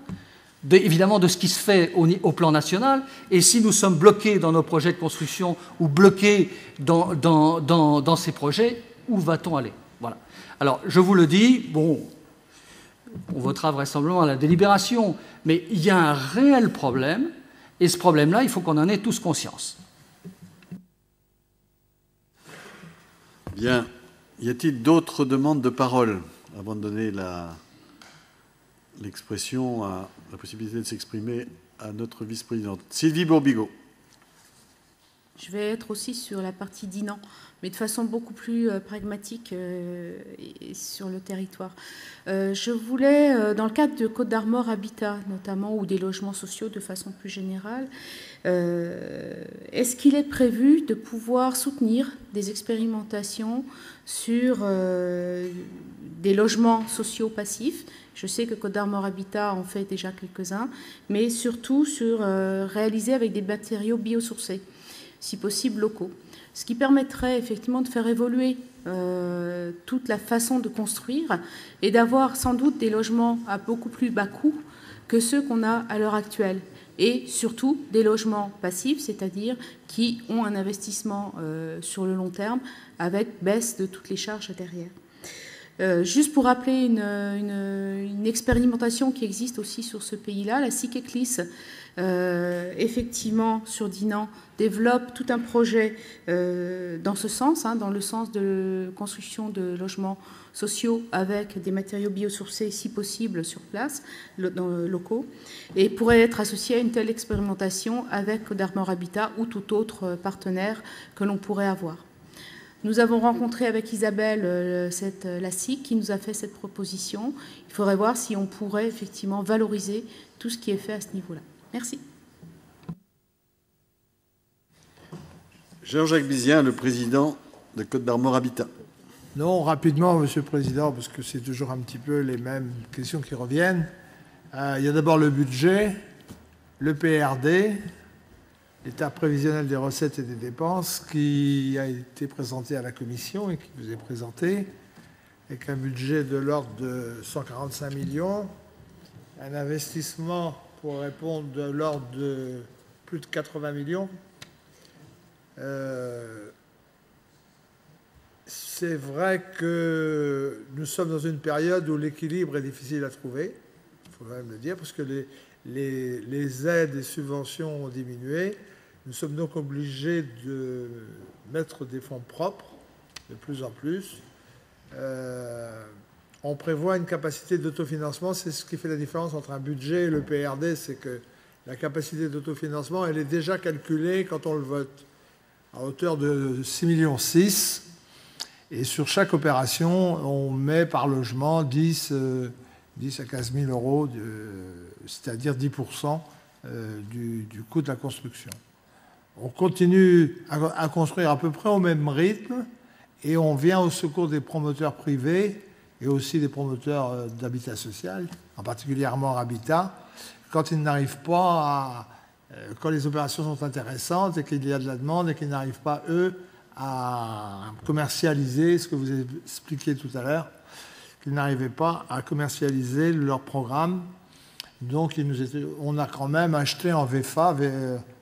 évidemment, de ce qui se fait au plan national. Et si nous sommes bloqués dans nos projets de construction ou bloqués dans ces projets, où va-t-on aller ? Voilà. Alors, je vous le dis, bon, on votera vraisemblablement à la délibération, mais il y a un réel problème, et ce problème-là, il faut qu'on en ait tous conscience. Bien. Y a-t-il d'autres demandes de parole avant de donner l'expression, la possibilité de s'exprimer à notre vice-présidente Sylvie Bourbigo. Je vais être aussi sur la partie Dinan, mais de façon beaucoup plus pragmatique sur le territoire. Je voulais, dans le cadre de Côte d'Armor Habitat notamment, ou des logements sociaux de façon plus générale, est-ce qu'il est prévu de pouvoir soutenir des expérimentations sur des logements sociaux passifs ? Je sais que Côte d'Armor Habitat en fait déjà quelques-uns, mais surtout sur réaliser avec des matériaux biosourcés, si possible locaux. Ce qui permettrait effectivement de faire évoluer toute la façon de construire et d'avoir sans doute des logements à beaucoup plus bas coût que ceux qu'on a à l'heure actuelle. Et surtout des logements passifs, c'est-à-dire qui ont un investissement sur le long terme avec baisse de toutes les charges derrière. Juste pour rappeler une expérimentation qui existe aussi sur ce pays-là, la SIC-ECLIS, effectivement, sur Dinan, développe tout un projet dans ce sens, dans le sens de construction de logements sociaux avec des matériaux biosourcés, si possible, sur place, locaux, et pourrait être associé à une telle expérimentation avec Côte d'Armor Habitat ou tout autre partenaire que l'on pourrait avoir. Nous avons rencontré avec Isabelle la SIC qui nous a fait cette proposition. Il faudrait voir si on pourrait effectivement valoriser tout ce qui est fait à ce niveau-là. Merci. Jean-Jacques Bizien, le président de Côte d'Armor Habitat. Non, rapidement, Monsieur le Président, parce que c'est toujours un petit peu les mêmes questions qui reviennent. Il y a d'abord le budget, le PRD, l'état prévisionnel des recettes et des dépenses, qui a été présenté à la Commission et qui vous est présenté, avec un budget de l'ordre de 145 millions, un investissement pour répondre de l'ordre de plus de 80 millions. C'est vrai que nous sommes dans une période où l'équilibre est difficile à trouver, il faut quand même le dire, parce que les aides et subventions ont diminué. Nous sommes donc obligés de mettre des fonds propres de plus en plus. On prévoit une capacité d'autofinancement, c'est ce qui fait la différence entre un budget et le PRD, c'est que la capacité d'autofinancement, elle est déjà calculée quand on le vote, à hauteur de 6,6 millions. Et sur chaque opération, on met par logement 10 à 15 000 euros, c'est-à-dire 10% du coût de la construction. On continue à construire à peu près au même rythme et on vient au secours des promoteurs privés et aussi des promoteurs d'habitat social, en particulièrement Habitat, quand ils n'arrivent pas quand les opérations sont intéressantes et qu'il y a de la demande et qu'ils n'arrivent pas, eux, à commercialiser ce que vous avez expliqué tout à l'heure, qu'ils n'arrivaient pas à commercialiser leur programme Donc on a quand même acheté en VFA,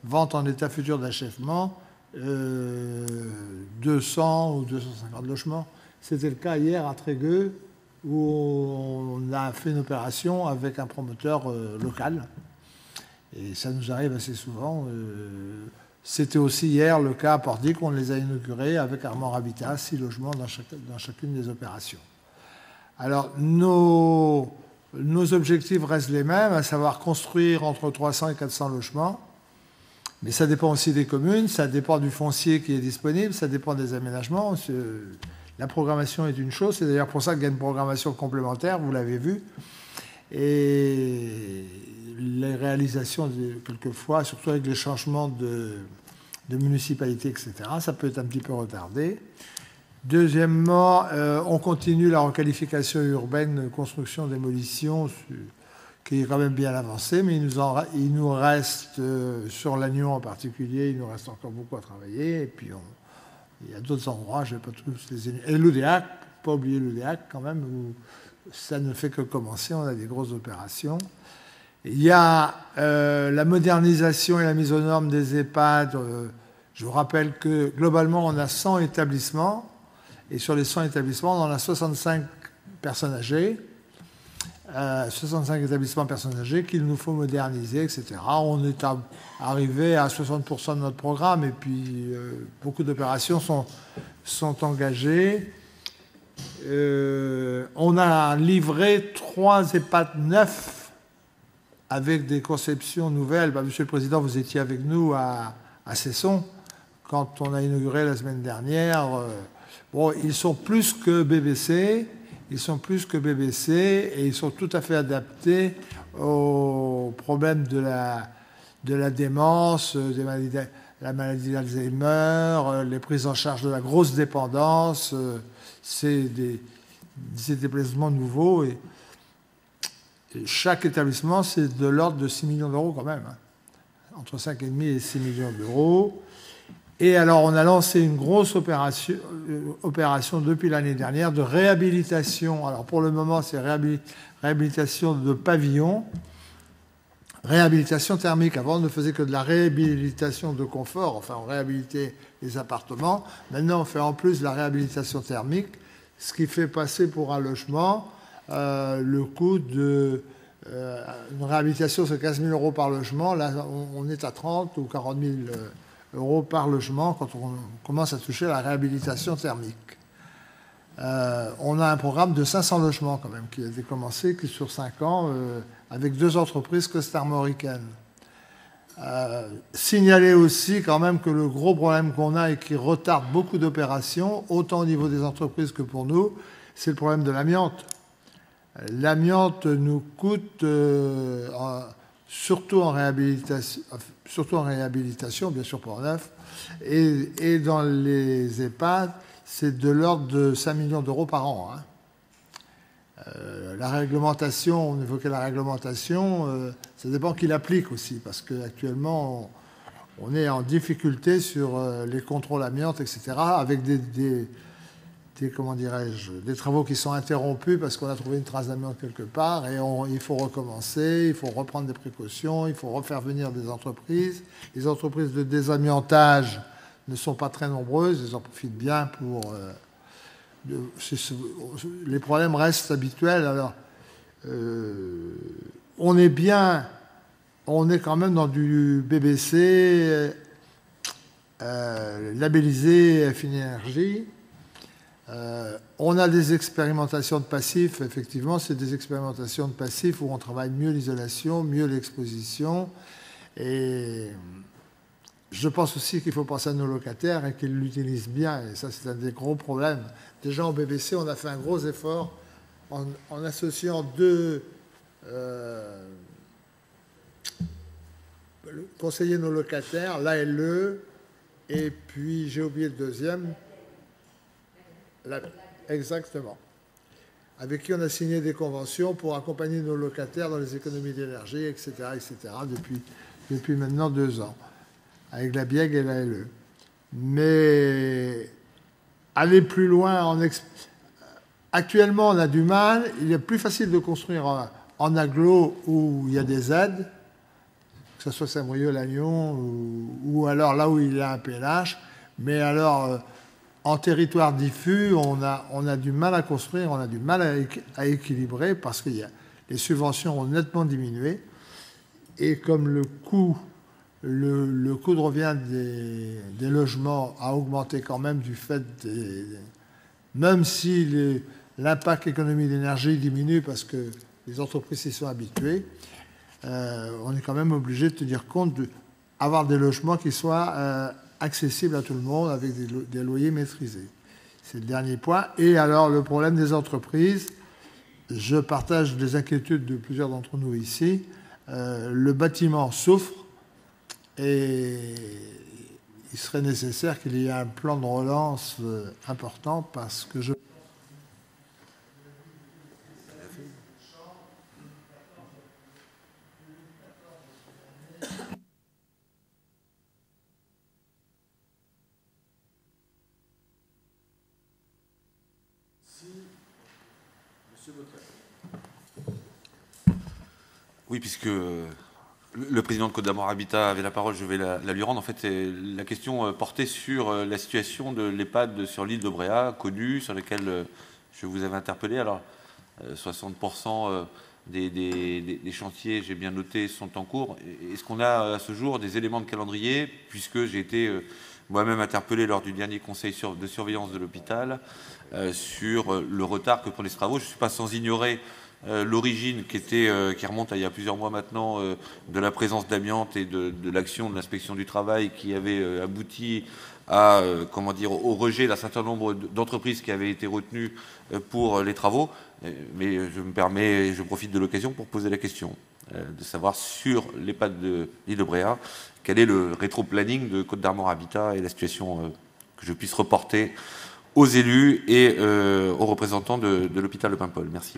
vente en état futur d'achèvement, 200 ou 250 logements. C'était le cas hier à Trégueux, où on a fait une opération avec un promoteur local. Et ça nous arrive assez souvent. C'était aussi hier le cas à Pordic, on les a inaugurés avec Armand Habitat, 6 logements dans chacune des opérations. Alors, nos objectifs restent les mêmes, à savoir construire entre 300 et 400 logements. Mais ça dépend aussi des communes, ça dépend du foncier qui est disponible, ça dépend des aménagements. La programmation est une chose, c'est d'ailleurs pour ça qu'il y a une programmation complémentaire, vous l'avez vu. Et les réalisations, quelquefois, surtout avec les changements de municipalité, etc., ça peut être un petit peu retardé. Deuxièmement, on continue la requalification urbaine, construction, démolition, qui est quand même bien avancée, mais il nous reste, sur Lannion en particulier, il nous reste encore beaucoup à travailler. Et puis, il y a d'autres endroits, je ne vais pas tous les énumérer. Et l'Oudéac, pas oublier l'Oudéac quand même, où ça ne fait que commencer, on a des grosses opérations. Il y a la modernisation et la mise aux normes des EHPAD. Je vous rappelle que globalement, on a 100 établissements. Et sur les 100 établissements, on en a 65 personnes âgées. 65 établissements personnes âgées qu'il nous faut moderniser, etc. On est arrivé à 60% de notre programme. Et puis, beaucoup d'opérations sont engagées. On a livré 3 EHPAD neufs avec des conceptions nouvelles. Monsieur le Président, vous étiez avec nous à Cesson quand on a inauguré la semaine dernière. Bon, ils sont plus que BBC, et ils sont tout à fait adaptés aux problèmes de la démence, la maladie d'Alzheimer, les prises en charge de la grosse dépendance. C'est des établissements nouveaux et chaque établissement, c'est de l'ordre de 6 millions d'euros quand même, hein. Entre 5,5 et 6 millions d'euros. Et alors, on a lancé une grosse opération depuis l'année dernière de réhabilitation. Alors, pour le moment, c'est réhabilitation de pavillons, réhabilitation thermique. Avant, on ne faisait que de la réhabilitation de confort. Enfin, on réhabilitait les appartements. Maintenant, on fait en plus de la réhabilitation thermique, ce qui fait passer pour un logement le coût de... une réhabilitation, c'est 15 000 euros par logement. Là, on est à 30 ou 40 000 euros par logement quand on commence à toucher la réhabilitation thermique. On a un programme de 500 logements quand même qui a été commencé sur 5 ans avec 2 entreprises costarmoricaines. Signaler aussi quand même que le gros problème qu'on a et qui retarde beaucoup d'opérations, autant au niveau des entreprises que pour nous, c'est le problème de l'amiante. L'amiante nous coûte, surtout en réhabilitation, bien sûr pour neuf, et dans les EHPAD, c'est de l'ordre de 5 millions d'euros par an. Hein. La réglementation, on évoquait la réglementation, ça dépend qui l'applique aussi, parce qu'actuellement, on est en difficulté sur les contrôles amiante, etc., avec des travaux qui sont interrompus parce qu'on a trouvé une trace d'amiante quelque part et il faut recommencer, il faut reprendre des précautions, il faut refaire venir des entreprises. Les entreprises de désamiantage ne sont pas très nombreuses, elles en profitent bien pour... les problèmes restent habituels. Alors, on est quand même dans du BBC labellisé Finergie. On a des expérimentations de passifs, effectivement, c'est des expérimentations de passifs où on travaille mieux l'isolation, mieux l'exposition. Et je pense aussi qu'il faut penser à nos locataires et qu'ils l'utilisent bien. Et ça, c'est un des gros problèmes. Déjà, en BBC, on a fait un gros effort en associant 2 conseillers nos locataires, l'ALE, et puis j'ai oublié le deuxième. Exactement. Avec qui on a signé des conventions pour accompagner nos locataires dans les économies d'énergie, etc., depuis maintenant 2 ans, avec la BIEG et la LE. Mais aller plus loin, actuellement on a du mal, il est plus facile de construire en agglo où il y a des aides, que ce soit Saint-Brieuc-Lannion ou alors là où il y a un PLH, mais alors en territoire diffus, on a du mal à construire, on a du mal à équilibrer parce que les subventions ont nettement diminué et comme le coût de revient des logements a augmenté quand même du fait même si l'impact économique d'énergie diminue parce que les entreprises s'y sont habituées, on est quand même obligé de tenir compte d'avoir des logements qui soient accessibles à tout le monde avec des loyers maîtrisés. C'est le dernier point. Et alors, le problème des entreprises, je partage les inquiétudes de plusieurs d'entre nous ici. Le bâtiment souffre et il serait nécessaire qu'il y ait un plan de relance important parce que Oui, puisque le président de Côte d'Armor Habitat avait la parole, je vais la lui rendre. En fait, la question portait sur la situation de l'EHPAD sur l'île de Bréhat, connue, sur laquelle je vous avais interpellé. Alors, 60% des chantiers, j'ai bien noté, sont en cours. Est-ce qu'on a à ce jour des éléments de calendrier, puisque j'ai été moi-même interpellé lors du dernier conseil de surveillance de l'hôpital sur le retard que prenaient ces travaux. Je ne suis pas sans ignorer l'origine qui remonte à il y a plusieurs mois maintenant de la présence d'amiante et de l'action de l'inspection du travail qui avait abouti à au rejet d'un certain nombre d'entreprises qui avaient été retenues pour les travaux. Mais je me permets, je profite de l'occasion pour poser la question de savoir sur l'EHPAD de l'île de Bréhat, quel est le rétro-planning de Côte d'Armor Habitat et la situation que je puisse reporter aux élus et aux représentants de l'hôpital de Paimpol. Merci.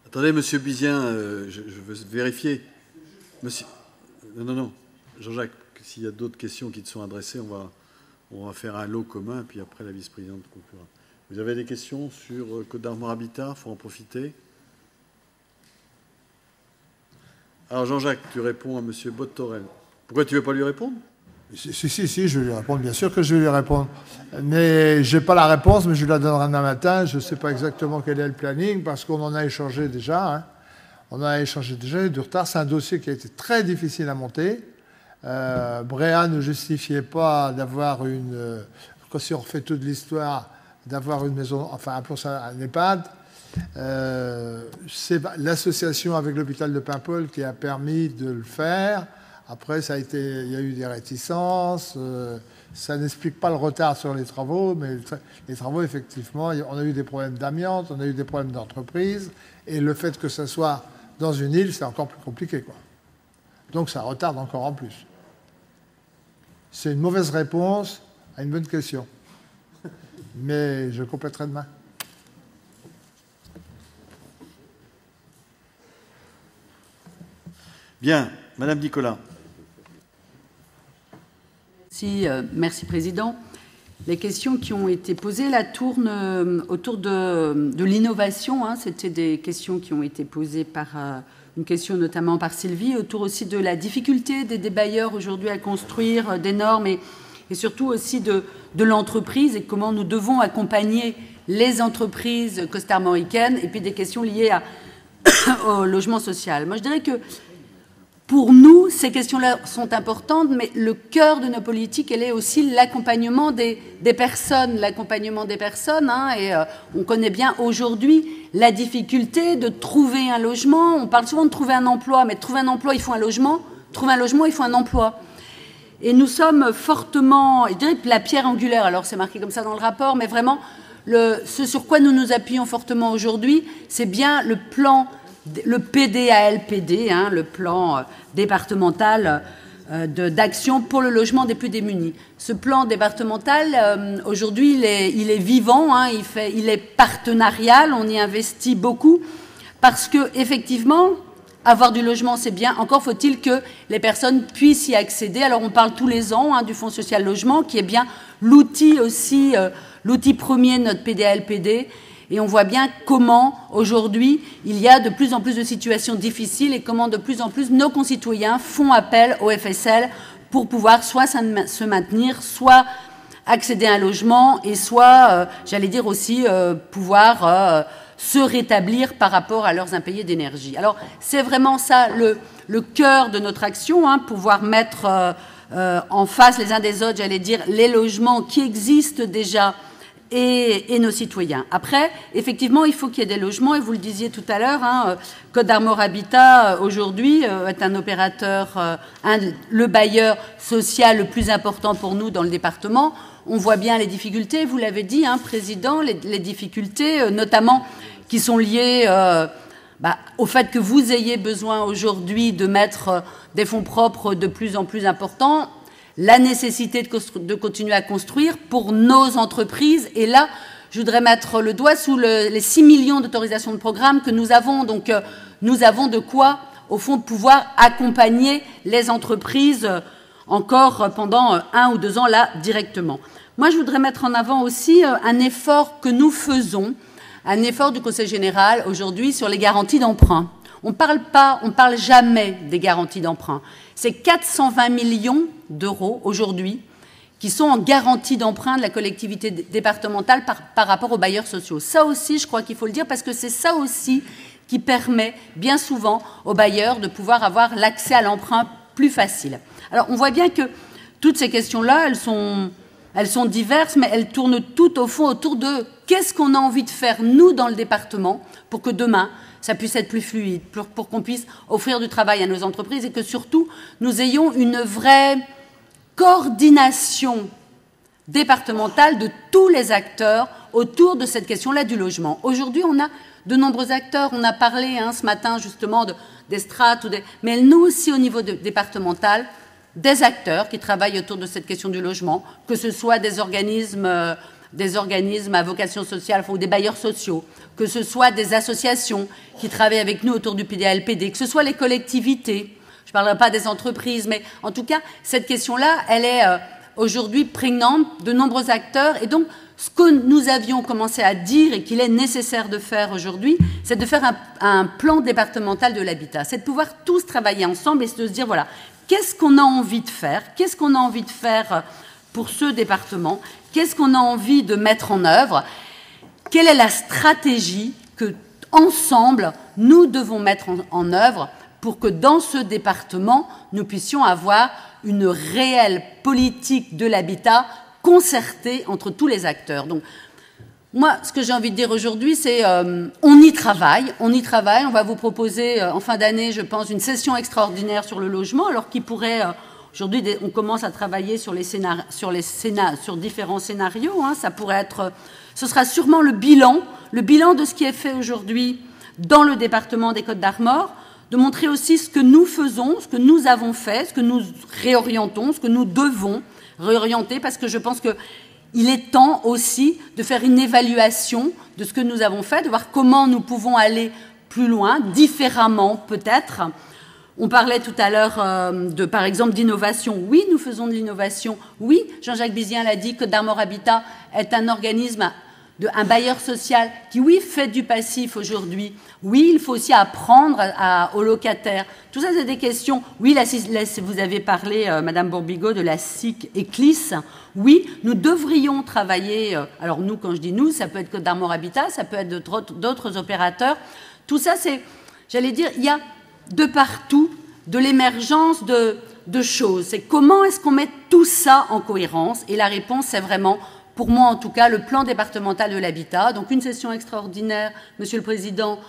Attendez, Monsieur Bizien, je veux vérifier. Monsieur... Non. Jean-Jacques, s'il y a d'autres questions qui te sont adressées, on va faire un lot commun, puis après la vice-présidente conclura. Vous avez des questions sur Côte d'Armor Habitat? Il faut en profiter. Alors Jean-Jacques, tu réponds à Monsieur Bottorel. Pourquoi tu ne veux pas lui répondre? Si, je vais lui répondre. Bien sûr que je vais lui répondre. Mais je n'ai pas la réponse, mais je la donnerai demain matin. Je ne sais pas exactement quel est le planning, parce qu'on en a échangé déjà. Hein. On a échangé déjà, il y a du retard. C'est un dossier qui a été très difficile à monter. Bréhat ne justifiait pas d'avoir si on refait toute l'histoire, d'avoir une maison, enfin appelons ça un EHPAD. C'est l'association avec l'hôpital de Paimpol qui a permis de le faire. Après, il y a eu des réticences. Ça n'explique pas le retard sur les travaux, mais les travaux, effectivement, on a eu des problèmes d'amiante, on a eu des problèmes d'entreprise, et le fait que ça soit dans une île, c'est encore plus compliqué, quoi. Donc ça retarde encore en plus. C'est une mauvaise réponse à une bonne question. Mais je compléterai demain. Bien, Madame Nicolas. Merci Président. Les questions qui ont été posées là tournent autour de l'innovation. Hein. C'était des questions qui ont été posées par une question notamment par Sylvie, autour aussi de la difficulté des bailleurs aujourd'hui à construire des normes et surtout aussi de l'entreprise et comment nous devons accompagner les entreprises costarmoricaines et puis des questions liées au logement social. Moi, je dirais que pour nous, ces questions-là sont importantes, mais le cœur de nos politiques, elle est aussi l'accompagnement des personnes. L'accompagnement des personnes, hein, et on connaît bien aujourd'hui la difficulté de trouver un logement. On parle souvent de trouver un emploi, mais de trouver un emploi, il faut un logement. Trouver un logement, il faut un emploi. Et nous sommes fortement, je dirais la pierre angulaire, alors c'est marqué comme ça dans le rapport, mais vraiment, ce sur quoi nous nous appuyons fortement aujourd'hui, c'est bien le plan, le PDALPD, hein, le plan départemental d'action pour le logement des plus démunis. Ce plan départemental, aujourd'hui, il est vivant, hein, il est partenarial, on y investit beaucoup, parce que effectivement, avoir du logement, c'est bien. Encore faut-il que les personnes puissent y accéder. Alors, on parle tous les ans hein, du Fonds social logement, qui est bien l'outil aussi, l'outil premier de notre PDALPD. Et on voit bien comment, aujourd'hui, il y a de plus en plus de situations difficiles et comment de plus en plus nos concitoyens font appel au FSL pour pouvoir soit se maintenir, soit accéder à un logement et soit, j'allais dire aussi, pouvoir se rétablir par rapport à leurs impayés d'énergie. Alors, c'est vraiment ça le cœur de notre action, hein, pouvoir mettre en face les uns des autres, j'allais dire, les logements qui existent déjà et nos citoyens. Après, effectivement, il faut qu'il y ait des logements, et vous le disiez tout à l'heure, hein, Côte d'Armor Habitat, aujourd'hui, est un opérateur, le bailleur social le plus important pour nous dans le département. On voit bien les difficultés, vous l'avez dit, hein, Président, les difficultés, notamment qui sont liées au fait que vous ayez besoin aujourd'hui de mettre des fonds propres de plus en plus importants, la nécessité de continuer à construire pour nos entreprises. Et là, je voudrais mettre le doigt sous les 6 millions d'autorisations de programme que nous avons. Donc, nous avons de quoi, au fond, pouvoir accompagner les entreprises encore pendant 1 ou 2 ans, là, directement. Moi, je voudrais mettre en avant aussi un effort que nous faisons, un effort du Conseil général aujourd'hui sur les garanties d'emprunt. On parle jamais des garanties d'emprunt. C'est 420 millions d'euros aujourd'hui qui sont en garantie d'emprunt de la collectivité départementale par rapport aux bailleurs sociaux. Ça aussi, je crois qu'il faut le dire, parce que c'est ça aussi qui permet bien souvent aux bailleurs de pouvoir avoir l'accès à l'emprunt plus facile. Alors, on voit bien que toutes ces questions-là, elles sont diverses, mais elles tournent toutes au fond autour de qu'est-ce qu'on a envie de faire, nous, dans le département, pour que demain, ça puisse être plus fluide, pour qu'on puisse offrir du travail à nos entreprises et que surtout, nous ayons une vraie coordination départementale de tous les acteurs autour de cette question-là du logement. Aujourd'hui, on a de nombreux acteurs. On a parlé ce matin justement des strates, mais nous aussi au niveau départemental, des acteurs qui travaillent autour de cette question du logement, que ce soit des organismes à vocation sociale ou des bailleurs sociaux, que ce soit des associations qui travaillent avec nous autour du PDA-LPD, que ce soit les collectivités. Je ne parlerai pas des entreprises, mais en tout cas, cette question-là, elle est aujourd'hui prégnante de nombreux acteurs. Et donc, ce que nous avions commencé à dire et qu'il est nécessaire de faire aujourd'hui, c'est de faire un plan départemental de l'habitat. C'est de pouvoir tous travailler ensemble et de se dire, voilà, qu'est-ce qu'on a envie de faire? Qu'est-ce qu'on a envie de faire pour ce département? Qu'est-ce qu'on a envie de mettre en œuvre? Quelle est la stratégie que, ensemble, nous devons mettre en œuvre pour que dans ce département, nous puissions avoir une réelle politique de l'habitat concertée entre tous les acteurs. Donc, moi, ce que j'ai envie de dire aujourd'hui, c'est on y travaille. On va vous proposer en fin d'année, je pense, une session extraordinaire sur le logement, alors qu'il pourrait... Aujourd'hui, on commence à travailler sur différents scénarios. Ça pourrait être... Ce sera sûrement le bilan de ce qui est fait aujourd'hui dans le département des Côtes-d'Armor, de montrer aussi ce que nous faisons, ce que nous avons fait, ce que nous réorientons, ce que nous devons réorienter, parce que je pense qu'il est temps aussi de faire une évaluation de ce que nous avons fait, de voir comment nous pouvons aller plus loin, différemment peut-être. On parlait tout à l'heure par exemple, d'innovation. Oui, nous faisons de l'innovation. Oui, Jean-Jacques Bizien l'a dit, Côte d'Armor Habitat est un organisme, un bailleur social qui, oui, fait du passif aujourd'hui. Oui, il faut aussi apprendre aux locataires. Tout ça, c'est des questions. Oui, vous avez parlé, Madame Bourbigo, de la SIC ECLIS. Oui, nous devrions travailler. Alors nous, quand je dis nous, ça peut être Côte d'Armor Habitat, ça peut être d'autres opérateurs. Tout ça, c'est, j'allais dire, il y a de partout de l'émergence de choses. C'est comment est-ce qu'on met tout ça en cohérence? Et la réponse, c'est vraiment, pour moi en tout cas, le plan départemental de l'habitat. Donc une session extraordinaire, Monsieur le Président,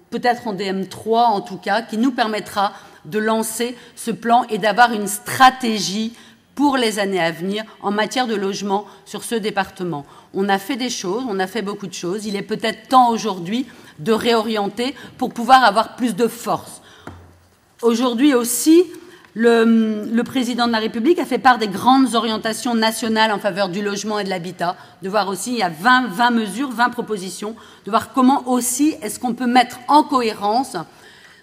peut-être en DM3 en tout cas, qui nous permettra de lancer ce plan et d'avoir une stratégie pour les années à venir en matière de logement sur ce département. On a fait des choses, on a fait beaucoup de choses. Il est peut-être temps aujourd'hui de réorienter pour pouvoir avoir plus de force. Aujourd'hui aussi, le président de la République a fait part des grandes orientations nationales en faveur du logement et de l'habitat, de voir aussi, il y a 20 mesures, 20 propositions, de voir comment aussi est-ce qu'on peut mettre en cohérence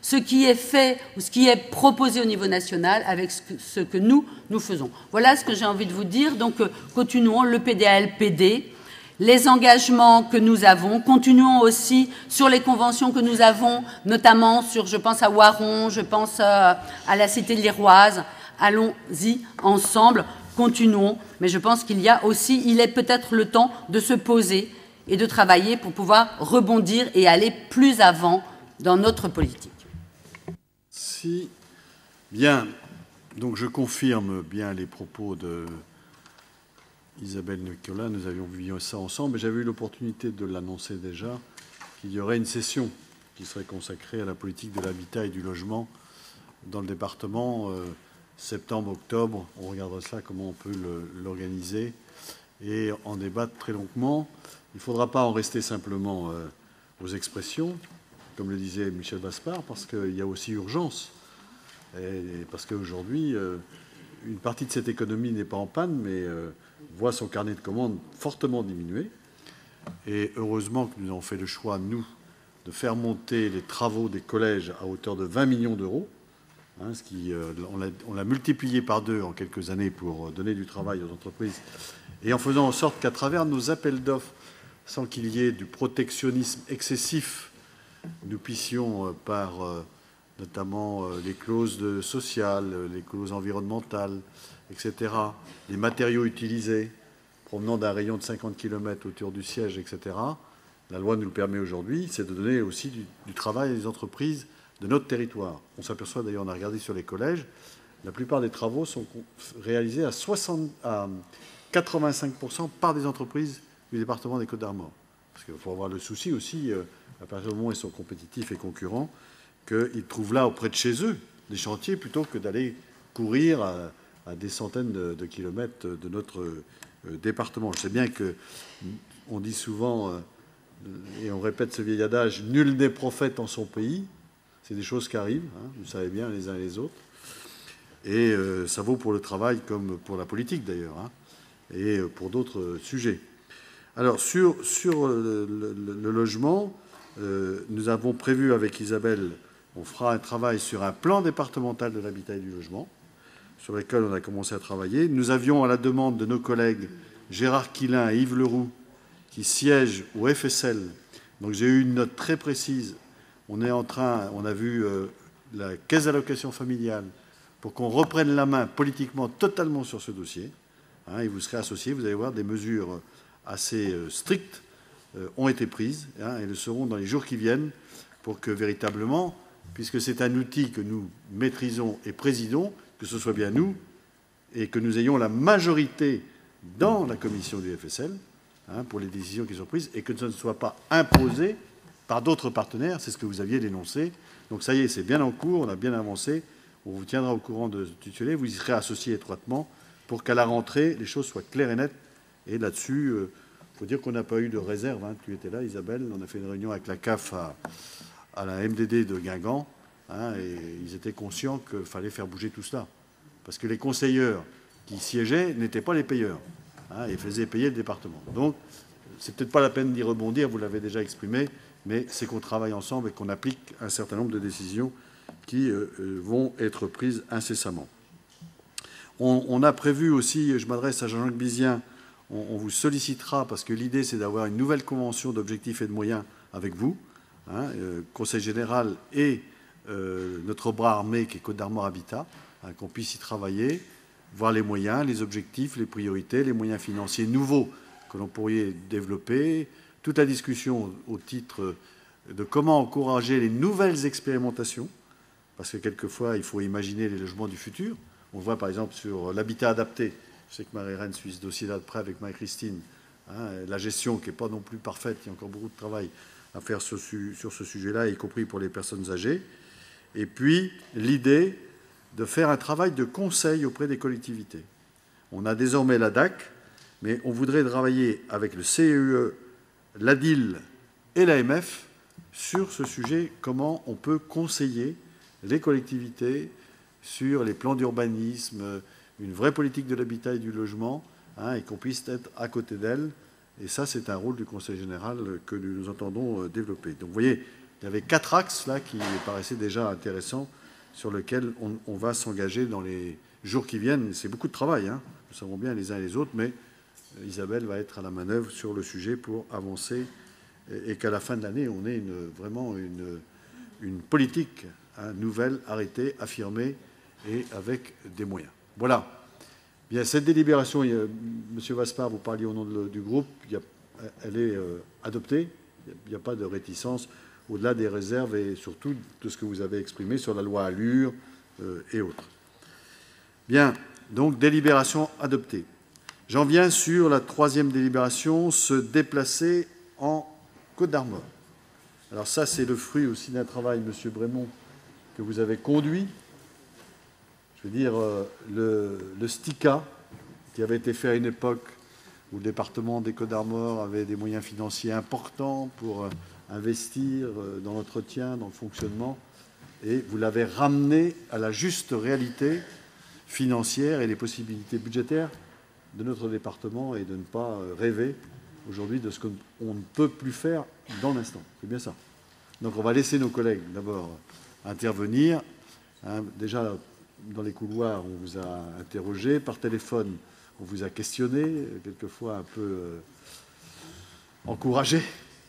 ce qui est fait ou ce qui est proposé au niveau national avec ce que nous faisons. Voilà ce que j'ai envie de vous dire. Donc, continuons le PDA-LPD. les engagements que nous avons, continuons aussi sur les conventions que nous avons, notamment sur, je pense à Waron, je pense à la Cité Liroise. Allons-y ensemble, continuons. Mais je pense qu'il est peut-être le temps de se poser et de travailler pour pouvoir rebondir et aller plus avant dans notre politique. Si. Bien. Donc je confirme bien les propos de Isabelle Nicolas. Nous avions vu ça ensemble, mais j'avais eu l'opportunité de l'annoncer déjà, qu'il y aurait une session qui serait consacrée à la politique de l'habitat et du logement dans le département. Septembre, octobre, on regardera ça, comment on peut l'organiser et en débattre très longuement. Il ne faudra pas en rester simplement aux expressions, comme le disait Michel Vaspart, parce qu'il y a aussi urgence. Et parce qu'aujourd'hui, une partie de cette économie n'est pas en panne, mais voit son carnet de commandes fortement diminuer. Et heureusement que nous avons fait le choix, nous, de faire monter les travaux des collèges à hauteur de 20 millions d'euros. On l'a multiplié par 2 en quelques années pour donner du travail aux entreprises. Et en faisant en sorte qu'à travers nos appels d'offres, sans qu'il y ait du protectionnisme excessif, nous puissions, par notamment les clauses sociales, les clauses environnementales, etc., les matériaux utilisés, provenant d'un rayon de 50 km autour du siège, etc., la loi nous le permet aujourd'hui, c'est de donner aussi du travail à des entreprises de notre territoire. On s'aperçoit d'ailleurs, on a regardé sur les collèges, la plupart des travaux sont réalisés à 85% par des entreprises du département des Côtes-d'Armor. Parce qu'il faut avoir le souci aussi, à partir du moment où ils sont compétitifs et concurrents, qu'ils trouvent là, auprès de chez eux, des chantiers, plutôt que d'aller courir à des centaines de kilomètres de notre département. Je sais bien qu'on dit souvent, et on répète ce vieil adage, « Nul n'est prophète en son pays ». C'est des choses qui arrivent, hein, vous savez bien, les uns et les autres. Et ça vaut pour le travail comme pour la politique, d'ailleurs, hein, et pour d'autres sujets. Alors, sur le logement, nous avons prévu avec Isabelle, on fera un travail sur un plan départemental de l'habitat et du logement, sur lequel on a commencé à travailler. Nous avions, à la demande de nos collègues Gérard Quilin et Yves Leroux, qui siègent au FSL, donc j'ai eu une note très précise. On a vu la caisse d'allocation familiale pour qu'on reprenne la main politiquement totalement sur ce dossier. Hein, et vous serez associés, vous allez voir, des mesures assez strictes ont été prises, hein, et le seront dans les jours qui viennent pour que véritablement, puisque c'est un outil que nous maîtrisons et présidons, que ce soit bien nous et que nous ayons la majorité dans la commission du FSL, hein, pour les décisions qui sont prises, et que ce ne soit pas imposé par d'autres partenaires, c'est ce que vous aviez dénoncé. Donc ça y est, c'est bien en cours, on a bien avancé, on vous tiendra au courant de ce titulaire, vous y serez associés étroitement pour qu'à la rentrée, les choses soient claires et nettes. Et là-dessus, il faut dire qu'on n'a pas eu de réserve. Hein. Tu étais là, Isabelle, on a fait une réunion avec la CAF à la MDD de Guingamp, hein, et ils étaient conscients qu'il fallait faire bouger tout cela. Parce que les conseilleurs qui siégeaient n'étaient pas les payeurs, hein, et faisaient payer le département. Donc, c'est peut-être pas la peine d'y rebondir, vous l'avez déjà exprimé, mais c'est qu'on travaille ensemble et qu'on applique un certain nombre de décisions qui vont être prises incessamment. On a prévu aussi, je m'adresse à Jean-Jacques Bizien, on vous sollicitera, parce que l'idée c'est d'avoir une nouvelle convention d'objectifs et de moyens avec vous, hein, Conseil général et notre bras armé qui est Côtes-d'Armor Habitat, hein, qu'on puisse y travailler, voir les moyens, les objectifs, les priorités, les moyens financiers nouveaux que l'on pourrait développer, toute la discussion au titre de comment encourager les nouvelles expérimentations, parce que quelquefois, il faut imaginer les logements du futur. On le voit par exemple sur l'habitat adapté. Je sais que Marie-Reine suit ce dossier-là de près avec Marie-Christine. Hein, la gestion qui n'est pas non plus parfaite, il y a encore beaucoup de travail à faire sur ce sujet-là, y compris pour les personnes âgées. Et puis, l'idée de faire un travail de conseil auprès des collectivités. On a désormais la DAC, mais on voudrait travailler avec le CEE, l'ADIL et l'AMF sur ce sujet, comment on peut conseiller les collectivités sur les plans d'urbanisme, une vraie politique de l'habitat et du logement, hein, et qu'on puisse être à côté d'elles. Et ça, c'est un rôle du Conseil général que nous entendons développer. Donc, vous voyez, il y avait 4 axes là qui paraissaient déjà intéressants, sur lesquels on va s'engager dans les jours qui viennent. C'est beaucoup de travail, hein, nous savons bien les uns et les autres, mais Isabelle va être à la manœuvre sur le sujet pour avancer et qu'à la fin de l'année, on ait vraiment une politique nouvelle, arrêtée, affirmée et avec des moyens. Voilà. Bien, cette délibération, M. Vaspart, vous parliez au nom du groupe, elle est adoptée. Il n'y a pas de réticence au-delà des réserves et surtout de ce que vous avez exprimé sur la loi Allure et autres. Bien, donc délibération adoptée. J'en viens sur la troisième délibération, se déplacer en Côte d'Armor. Alors ça, c'est le fruit aussi d'un travail, M. Brémond, que vous avez conduit. Je veux dire, le STICA, qui avait été fait à une époque où le département des Côtes d'Armor avait des moyens financiers importants pour investir dans l'entretien, dans le fonctionnement, et vous l'avez ramené à la juste réalité financière et les possibilités budgétaires de notre département et de ne pas rêver aujourd'hui de ce qu'on ne peut plus faire dans l'instant. C'est bien ça. Donc on va laisser nos collègues d'abord intervenir. Déjà, dans les couloirs, on vous a interrogé. Par téléphone, on vous a questionné, quelquefois un peu encouragé,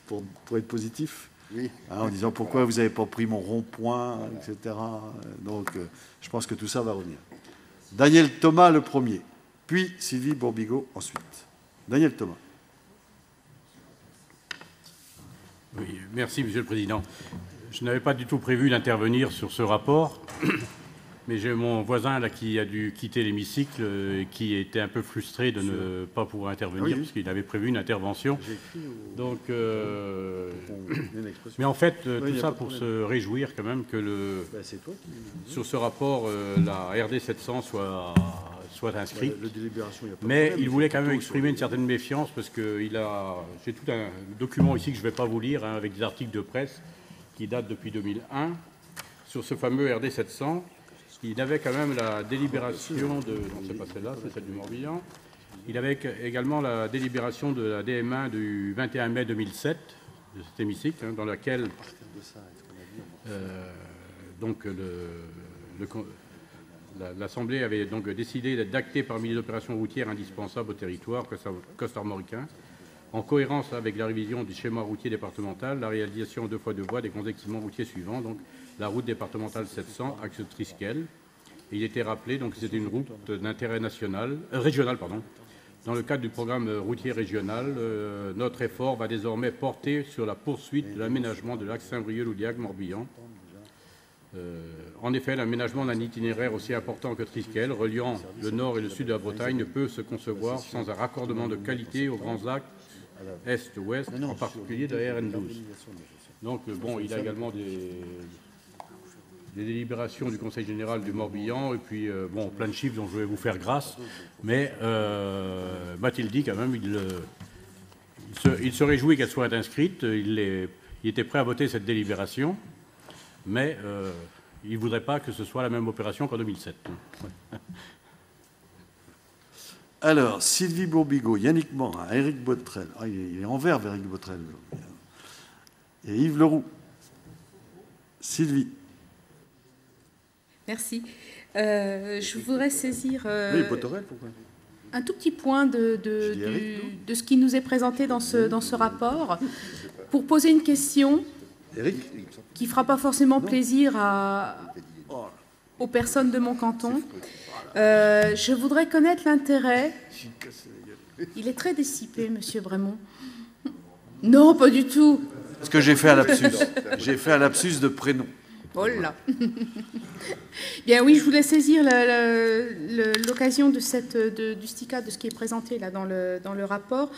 pour être positif, oui. En disant pourquoi vous n'avez pas pris mon rond-point, etc. Donc je pense que tout ça va revenir. Daniel Thomas le premier, puis Sylvie Bourbigo ensuite. Daniel Thomas. Oui, merci, Monsieur le Président. Je n'avais pas du tout prévu d'intervenir sur ce rapport, mais j'ai mon voisin là qui a dû quitter l'hémicycle et qui était un peu frustré de ne pas pouvoir intervenir parce qu'il avait prévu une intervention. Donc, mais en fait, tout ça pour se réjouir quand même que sur ce rapport, la RD 700 soit inscrite. Mais il voulait quand même exprimer une certaine méfiance parce que j'ai tout un document ici que je ne vais pas vous lire, avec des articles de presse qui datent depuis 2001 sur ce fameux RD 700. Il avait quand même la délibération de... Non, c'est pas celle-là, c'est celle du Morbihan. Il avait également la délibération de la DM1 du 21 mai 2007, de cet hémicycle, dans laquelle l'Assemblée avait donc décidé d'acter parmi les opérations routières indispensables au territoire costarmoricain, en cohérence avec la révision du schéma routier départemental, la réalisation 2 fois 2 voies des grands équipements routiers suivants, donc la route départementale 700, axe Triskel. Et il était rappelé donc que c'était une route d'intérêt régional. Dans le cadre du programme routier régional, notre effort va désormais porter sur la poursuite de l'aménagement de l'axe Saint-Brieuc-Loudiac-Morbihan. En effet, l'aménagement d'un itinéraire aussi important que Triskel, reliant le nord et le sud de la Bretagne, ne peut se concevoir sans un raccordement de qualité aux grands axes est-ouest, en particulier de la RN12. Donc, il a également des délibérations du Conseil général du Morbihan, et puis, plein de chiffres dont je vais vous faire grâce, mais m'a-t-il dit quand même, il se réjouit qu'elle soit inscrite, il était prêt à voter cette délibération, mais il ne voudrait pas que ce soit la même opération qu'en 2007. Alors, Sylvie Bourbigo, Yannick Morin, Éric Botrel, il est en verve, Éric Botrel, et Yves Leroux. Sylvie. Merci. Je voudrais saisir Botrel, pourquoi un tout petit point de ce qui nous est présenté dans ce rapport, pour poser une question qui ne fera pas forcément plaisir aux personnes de mon canton. Je voudrais connaître l'intérêt. Il est très dissipé, Monsieur Brémond. Non, pas du tout. Parce que j'ai fait un lapsus. J'ai fait un lapsus de prénom. Oh là. Bien oui, je voulais saisir l'occasion du STICA, de ce qui est présenté là dans le rapport,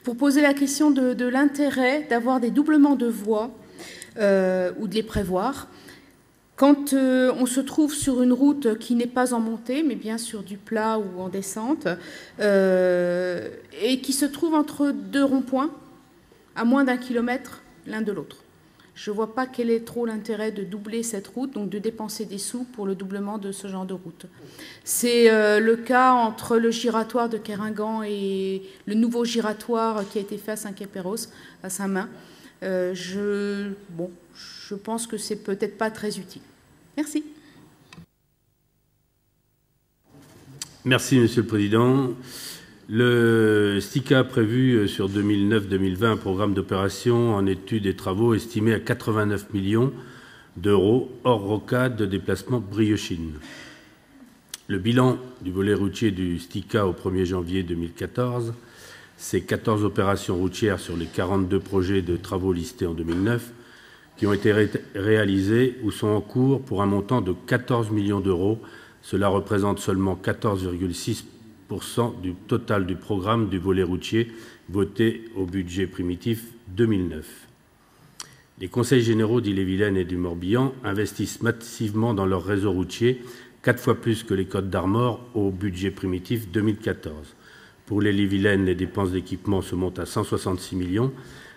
pour poser la question de l'intérêt d'avoir des doublements de voies ou de les prévoir. Quand on se trouve sur une route qui n'est pas en montée, mais bien sur du plat ou en descente, et qui se trouve entre 2 ronds-points, à moins d'1 kilomètre l'un de l'autre. Je ne vois pas quel est trop l'intérêt de doubler cette route, donc de dépenser des sous pour le doublement de ce genre de route. C'est le cas entre le giratoire de Keringan et le nouveau giratoire qui a été fait à Saint-Quay-Perros, à Saint-Main. Je pense que c'est peut-être pas très utile. Merci. Merci, Monsieur le Président. Le STICA prévu sur 2009-2020 un programme d'opération en études et travaux estimé à 89 millions d'euros, hors rocade de déplacement Briochine. Le bilan du volet routier du STICA au 1er janvier 2014, c'est 14 opérations routières sur les 42 projets de travaux listés en 2009 qui ont été réalisés ou sont en cours pour un montant de 14 millions d'euros. Cela représente seulement 14,6% du total du programme du volet routier voté au budget primitif 2009. Les conseils généraux d'Ille-et-Vilaine et du Morbihan investissent massivement dans leur réseau routier, 4 fois plus que les Côtes d'Armor au budget primitif 2014. Pour l'Ille-et-Vilaine, les dépenses d'équipement se montent à 166 millions,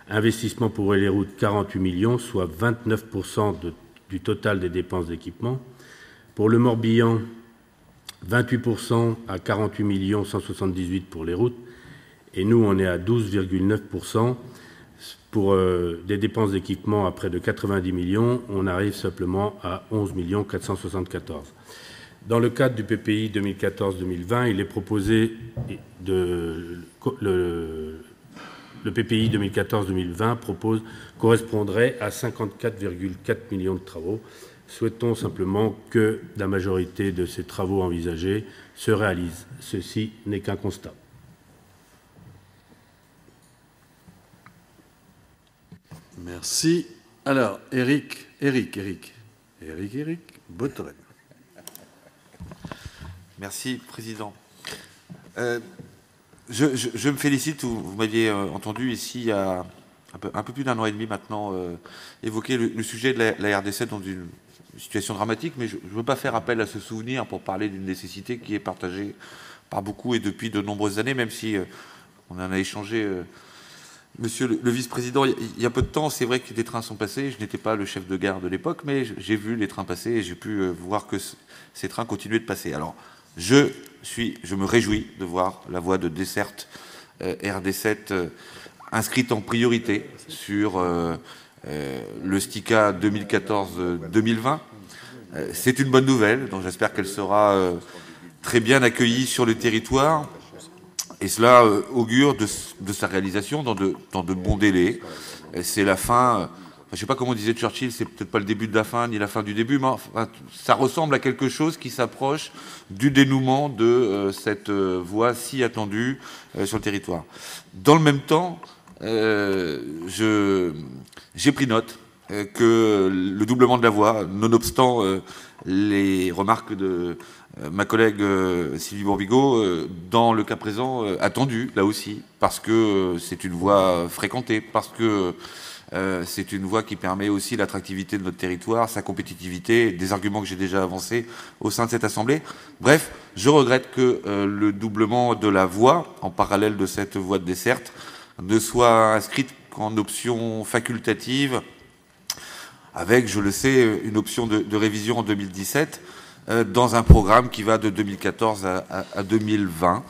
investissement pour les routes 48 millions, soit 29% du total des dépenses d'équipement. Pour le Morbihan, 28% à 48 millions 178 pour les routes, et nous, on est à 12,9%. Pour des dépenses d'équipement à près de 90 millions, on arrive simplement à 11 millions 474. Dans le cadre du PPI 2014-2020, il est proposé le PPI 2014-2020 correspondrait à 54,4 millions de travaux. Souhaitons simplement que la majorité de ces travaux envisagés se réalisent. Ceci n'est qu'un constat. Merci. Alors, Éric Bothorel. Merci, Président. Je me félicite, vous m'aviez entendu ici il y a un peu plus d'un an et demi maintenant évoquer le sujet de la RD7 dans une situation dramatique, mais je ne veux pas faire appel à ce souvenir pour parler d'une nécessité qui est partagée par beaucoup et depuis de nombreuses années, même si on en a échangé, Monsieur le vice-président, il y a peu de temps. C'est vrai que des trains sont passés, je n'étais pas le chef de gare de l'époque, mais j'ai vu les trains passer et j'ai pu voir que ces trains continuaient de passer. Alors, je me réjouis de voir la voie de desserte RD7 inscrite en priorité sur le STICA 2014-2020. C'est une bonne nouvelle, donc j'espère qu'elle sera très bien accueillie sur le territoire. Et cela augure de sa réalisation dans de bons délais. C'est la fin, je ne sais pas comment disait Churchill, c'est peut-être pas le début de la fin ni la fin du début, mais enfin, ça ressemble à quelque chose qui s'approche du dénouement de cette voie si attendue sur le territoire. Dans le même temps, j'ai pris note que le doublement de la voie, nonobstant les remarques de ma collègue Sylvie Bourbigo, dans le cas présent, attendu, là aussi, parce que c'est une voie fréquentée, parce que c'est une voie qui permet aussi l'attractivité de notre territoire, sa compétitivité, des arguments que j'ai déjà avancés au sein de cette Assemblée. Bref, je regrette que le doublement de la voie, en parallèle de cette voie de desserte, ne soit inscrite qu'en option facultative, avec, je le sais, une option de révision en 2017, dans un programme qui va de 2014 à 2020.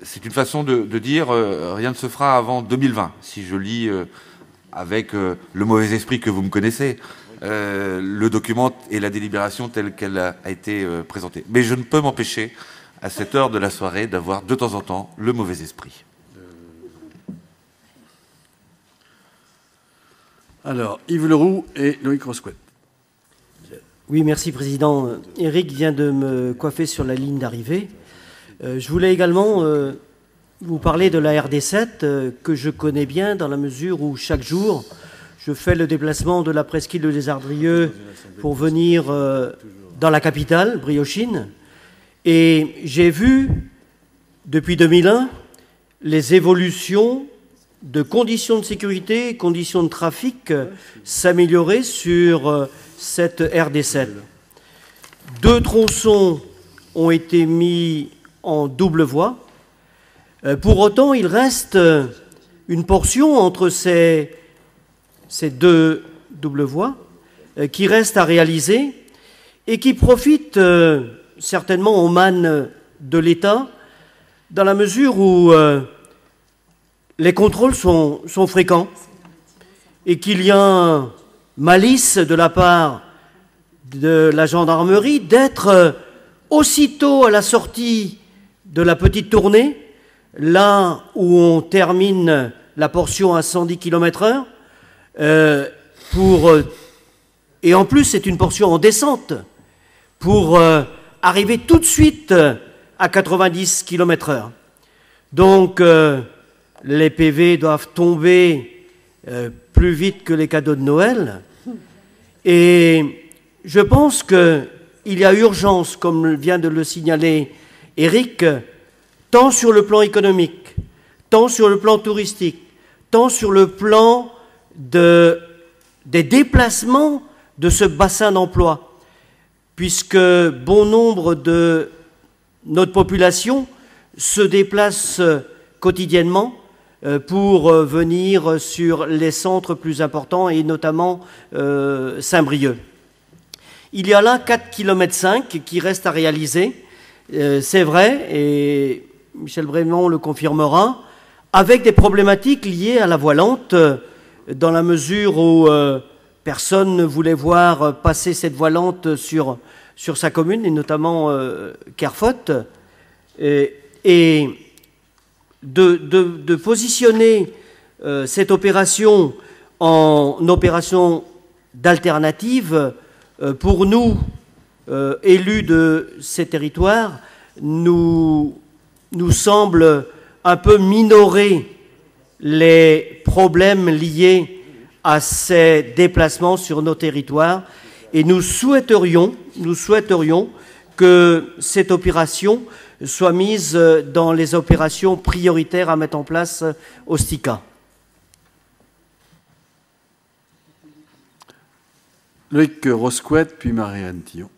C'est une façon de dire rien ne se fera avant 2020, si je lis avec le mauvais esprit que vous me connaissez, le document et la délibération telle qu'elle a été présentée. Mais je ne peux m'empêcher, à cette heure de la soirée, d'avoir de temps en temps le mauvais esprit. Alors, Yves Leroux et Loïc Rosquet. Oui, merci, Président. Éric vient de me coiffer sur la ligne d'arrivée. Je voulais également vous parler de la RD7 que je connais bien dans la mesure où chaque jour, je fais le déplacement de la presqu'île de Les Ardrieux pour venir dans la capitale, Briochine. Et j'ai vu, depuis 2001, les évolutions de conditions de sécurité, conditions de trafic s'améliorer sur cette RD7. 2 tronçons ont été mis en double voie. Pour autant, il reste une portion entre ces 2 doubles voies qui reste à réaliser et qui profite certainement aux mannes de l'État dans la mesure où les contrôles sont fréquents et qu'il y a malice de la part de la gendarmerie d'être aussitôt à la sortie de la petite tournée, là où on termine la portion à 110 km/h, et en plus c'est une portion en descente, pour arriver tout de suite à 90 km/h. Donc les PV doivent tomber plus vite que les cadeaux de Noël. Et je pense qu'il y a urgence, comme vient de le signaler Éric, tant sur le plan économique, tant sur le plan touristique, tant sur le plan des déplacements de ce bassin d'emploi, puisque bon nombre de notre population se déplace quotidiennement pour venir sur les centres plus importants et notamment Saint-Brieuc. Il y a là 4,5 km qui restent à réaliser, c'est vrai, et Michel Brémond le confirmera, avec des problématiques liées à la voie lente, dans la mesure où personne ne voulait voir passer cette voie lente sur sa commune, et notamment Kerfot, et de positionner cette opération en opération d'alternative, pour nous, élus de ces territoires, nous semble un peu minorer les problèmes liés à ces déplacements sur nos territoires, et nous souhaiterions que cette opération soit mise dans les opérations prioritaires à mettre en place au STICA. Loïc Rosquette, puis Marie-Anne Tillon.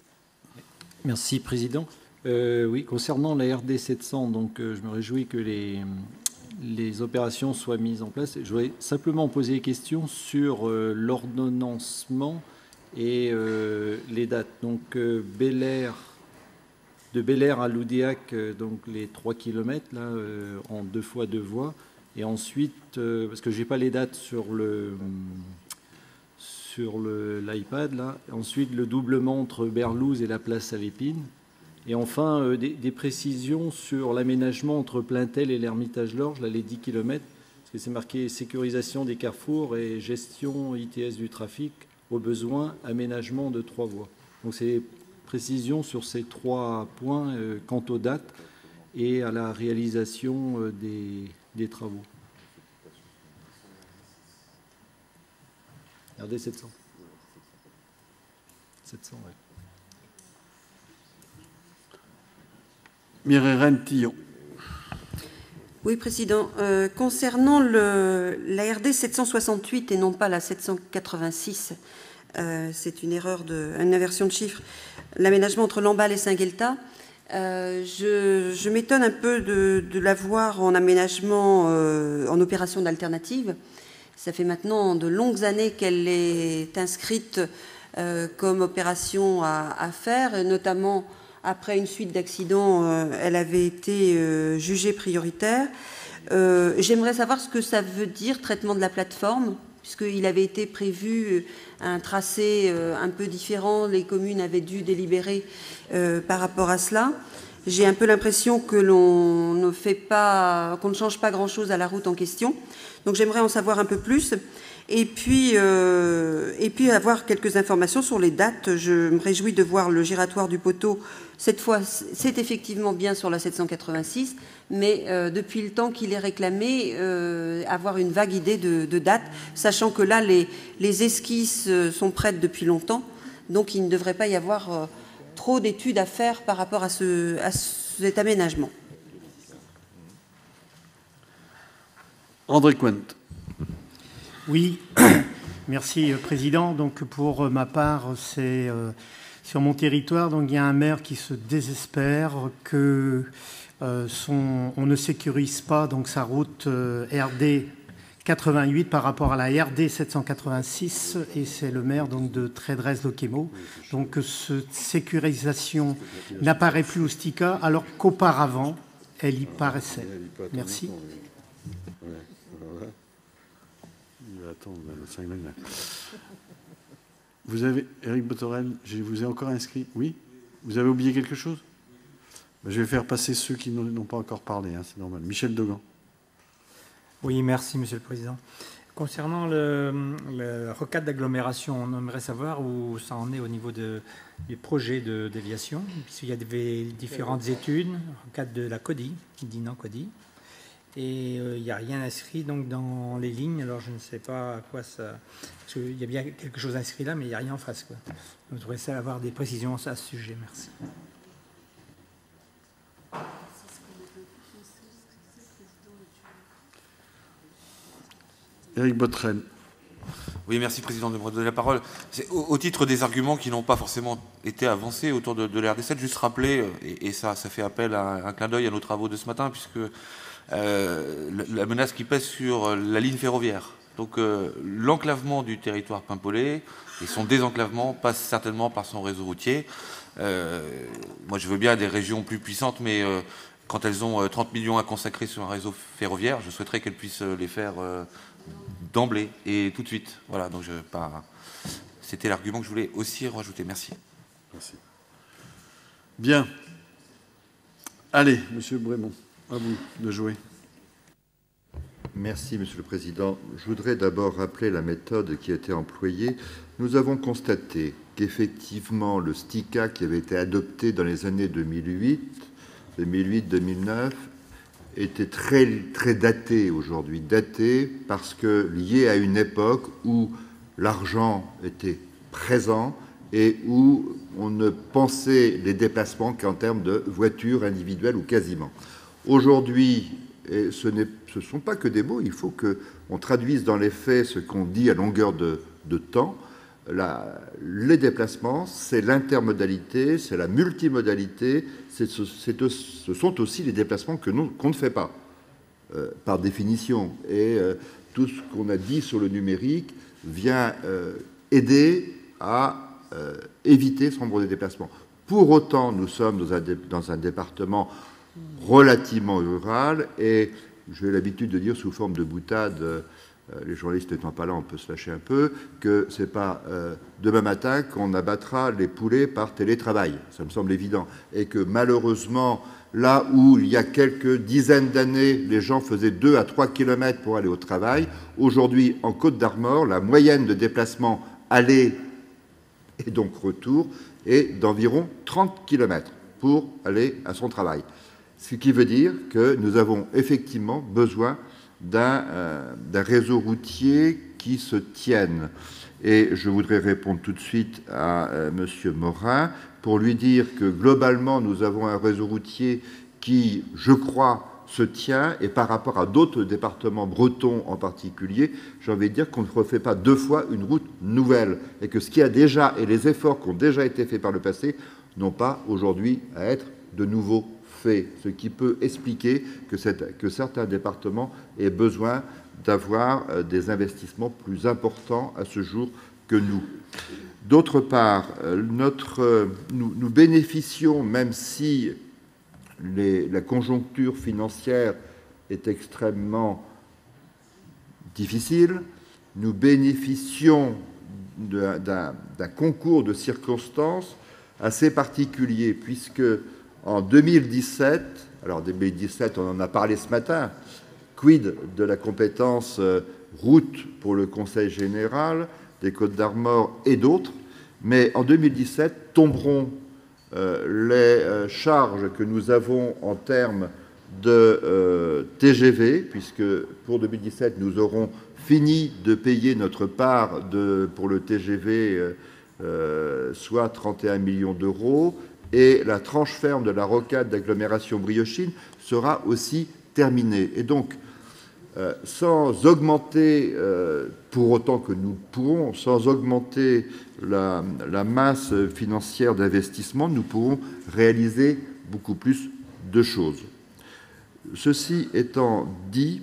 Merci, Président. Oui, concernant la RD 700, donc, je me réjouis que les opérations soient mises en place. Je voudrais simplement poser des questions sur l'ordonnancement et les dates. Donc, de Bel Air à Loudéac, donc les 3 km là, en 2 fois 2 voies. Et ensuite, parce que je n'ai pas les dates sur l'iPad, là. Ensuite, le doublement entre Berlouze et la place à l'Épine. Et enfin, des précisions sur l'aménagement entre Plaintel et l'Ermitage-Lorges, là, les 10 km, parce que c'est marqué sécurisation des carrefours et gestion ITS du trafic, au besoin, aménagement de 3 voies. Donc, c'est précisions sur ces 3 points quant aux dates et à la réalisation des travaux. RD 700. 700, oui. Marie-Anne Tillon. Oui, Président. Concernant la RD 768 et non pas la 786, c'est une erreur, une inversion de chiffres, l'aménagement entre Lamballe et Saint-Gueltas, je m'étonne un peu de la voir en aménagement, en opération d'alternative. Ça fait maintenant de longues années qu'elle est inscrite comme opération à faire, et notamment après une suite d'accidents, elle avait été jugée prioritaire. J'aimerais savoir ce que ça veut dire, traitement de la plateforme, puisqu'il avait été prévu un tracé un peu différent, les communes avaient dû délibérer par rapport à cela. J'ai un peu l'impression que l'on ne change pas grand-chose à la route en question. Donc j'aimerais en savoir un peu plus. Et puis avoir quelques informations sur les dates. Je me réjouis de voir le giratoire du Poteau. Cette fois, c'est effectivement bien sur la 786, mais depuis le temps qu'il est réclamé, avoir une vague idée de date, sachant que là, les esquisses sont prêtes depuis longtemps, donc il ne devrait pas y avoir trop d'études à faire par rapport à cet aménagement. André Cointe. Oui, merci Président. Donc pour ma part, c'est sur mon territoire. Donc il y a un maire qui se désespère que on ne sécurise pas donc sa route RD 88 par rapport à la RD 786, et c'est le maire donc de Trédrez-Loquemo. Donc cette sécurisation n'apparaît plus au STICA alors qu'auparavant elle y paraissait. Merci. Vous avez, Éric Bothorel, je vous ai encore inscrit. Oui? Vous avez oublié quelque chose? Je vais faire passer ceux qui n'ont pas encore parlé, hein, c'est normal. Michel Degan. Oui, merci, Monsieur le Président. Concernant le rocade d'agglomération, on aimerait savoir où ça en est au niveau du projet de déviation, puisqu'il y a des différentes études, rocade de la CODI, Dinan-CODI, et il n'y a rien inscrit donc, dans les lignes, alors je ne sais pas à quoi ça... Parce qu'il y a bien quelque chose inscrit là, mais il n'y a rien en face. Quoi. Je voudrais avoir des précisions à ce sujet. Merci. Éric Botrel. Oui, merci, Président, de me redonner la parole. Au titre des arguments qui n'ont pas forcément été avancés autour de la RD7, juste rappeler, et ça fait appel à un clin d'œil à nos travaux de ce matin, puisque la menace qui pèse sur la ligne ferroviaire. Donc l'enclavement du territoire paimpolais et son désenclavement passe certainement par son réseau routier. Moi, je veux bien des régions plus puissantes, mais quand elles ont 30 millions à consacrer sur un réseau ferroviaire, je souhaiterais qu'elles puissent les faire d'emblée et tout de suite. Voilà, donc c'était l'argument que je voulais aussi rajouter. Merci. Merci. Bien. Allez, Monsieur Brémond, à vous de jouer. Merci, Monsieur le Président. Je voudrais d'abord rappeler la méthode qui a été employée. Nous avons constaté qu'effectivement, le STICA qui avait été adopté dans les années 2008-2009, était très daté aujourd'hui. Daté parce que lié à une époque où l'argent était présent et où on ne pensait les déplacements qu'en termes de voitures individuelles ou quasiment. Aujourd'hui, et ce ne sont pas que des mots, il faut qu'on traduise dans les faits ce qu'on dit à longueur de temps. Les déplacements, c'est l'intermodalité, c'est la multimodalité, ce sont aussi les déplacements qu'on ne fait pas, par définition. Et tout ce qu'on a dit sur le numérique vient aider à éviter ce nombre de déplacements. Pour autant, nous sommes dans un département relativement rural, et j'ai l'habitude de dire sous forme de boutade, les journalistes n'étant pas là, on peut se lâcher un peu, que ce n'est pas demain matin qu'on abattra les poulets par télétravail. Ça me semble évident. Et que malheureusement, là où il y a quelques dizaines d'années, les gens faisaient 2 à 3 kilomètres pour aller au travail, aujourd'hui, en Côte-d'Armor, la moyenne de déplacement aller et donc retour est d'environ 30 kilomètres pour aller à son travail. Ce qui veut dire que nous avons effectivement besoin d'un réseau routier qui se tienne. Et je voudrais répondre tout de suite à M. Morin pour lui dire que globalement, nous avons un réseau routier qui, je crois, se tient, et par rapport à d'autres départements bretons en particulier, j'ai envie de dire qu'on ne refait pas 2 fois une route nouvelle, et que ce qui a déjà, et les efforts qui ont déjà été faits par le passé, n'ont pas aujourd'hui à être de nouveau fait, ce qui peut expliquer que certains départements aient besoin d'avoir des investissements plus importants à ce jour que nous. D'autre part, nous bénéficions, même si la conjoncture financière est extrêmement difficile, nous bénéficions d'un concours de circonstances assez particulier, puisque en 2017, alors 2017, on en a parlé ce matin, quid de la compétence route pour le Conseil général des Côtes-d'Armor et d'autres, mais en 2017 tomberont les charges que nous avons en termes de TGV, puisque pour 2017, nous aurons fini de payer notre part pour le TGV, soit 31 millions d'euros, et la tranche ferme de la rocade d'agglomération Briochine sera aussi terminée. Et donc, sans augmenter, pour autant que nous pourrons, sans augmenter la masse financière d'investissement, nous pourrons réaliser beaucoup plus de choses. Ceci étant dit,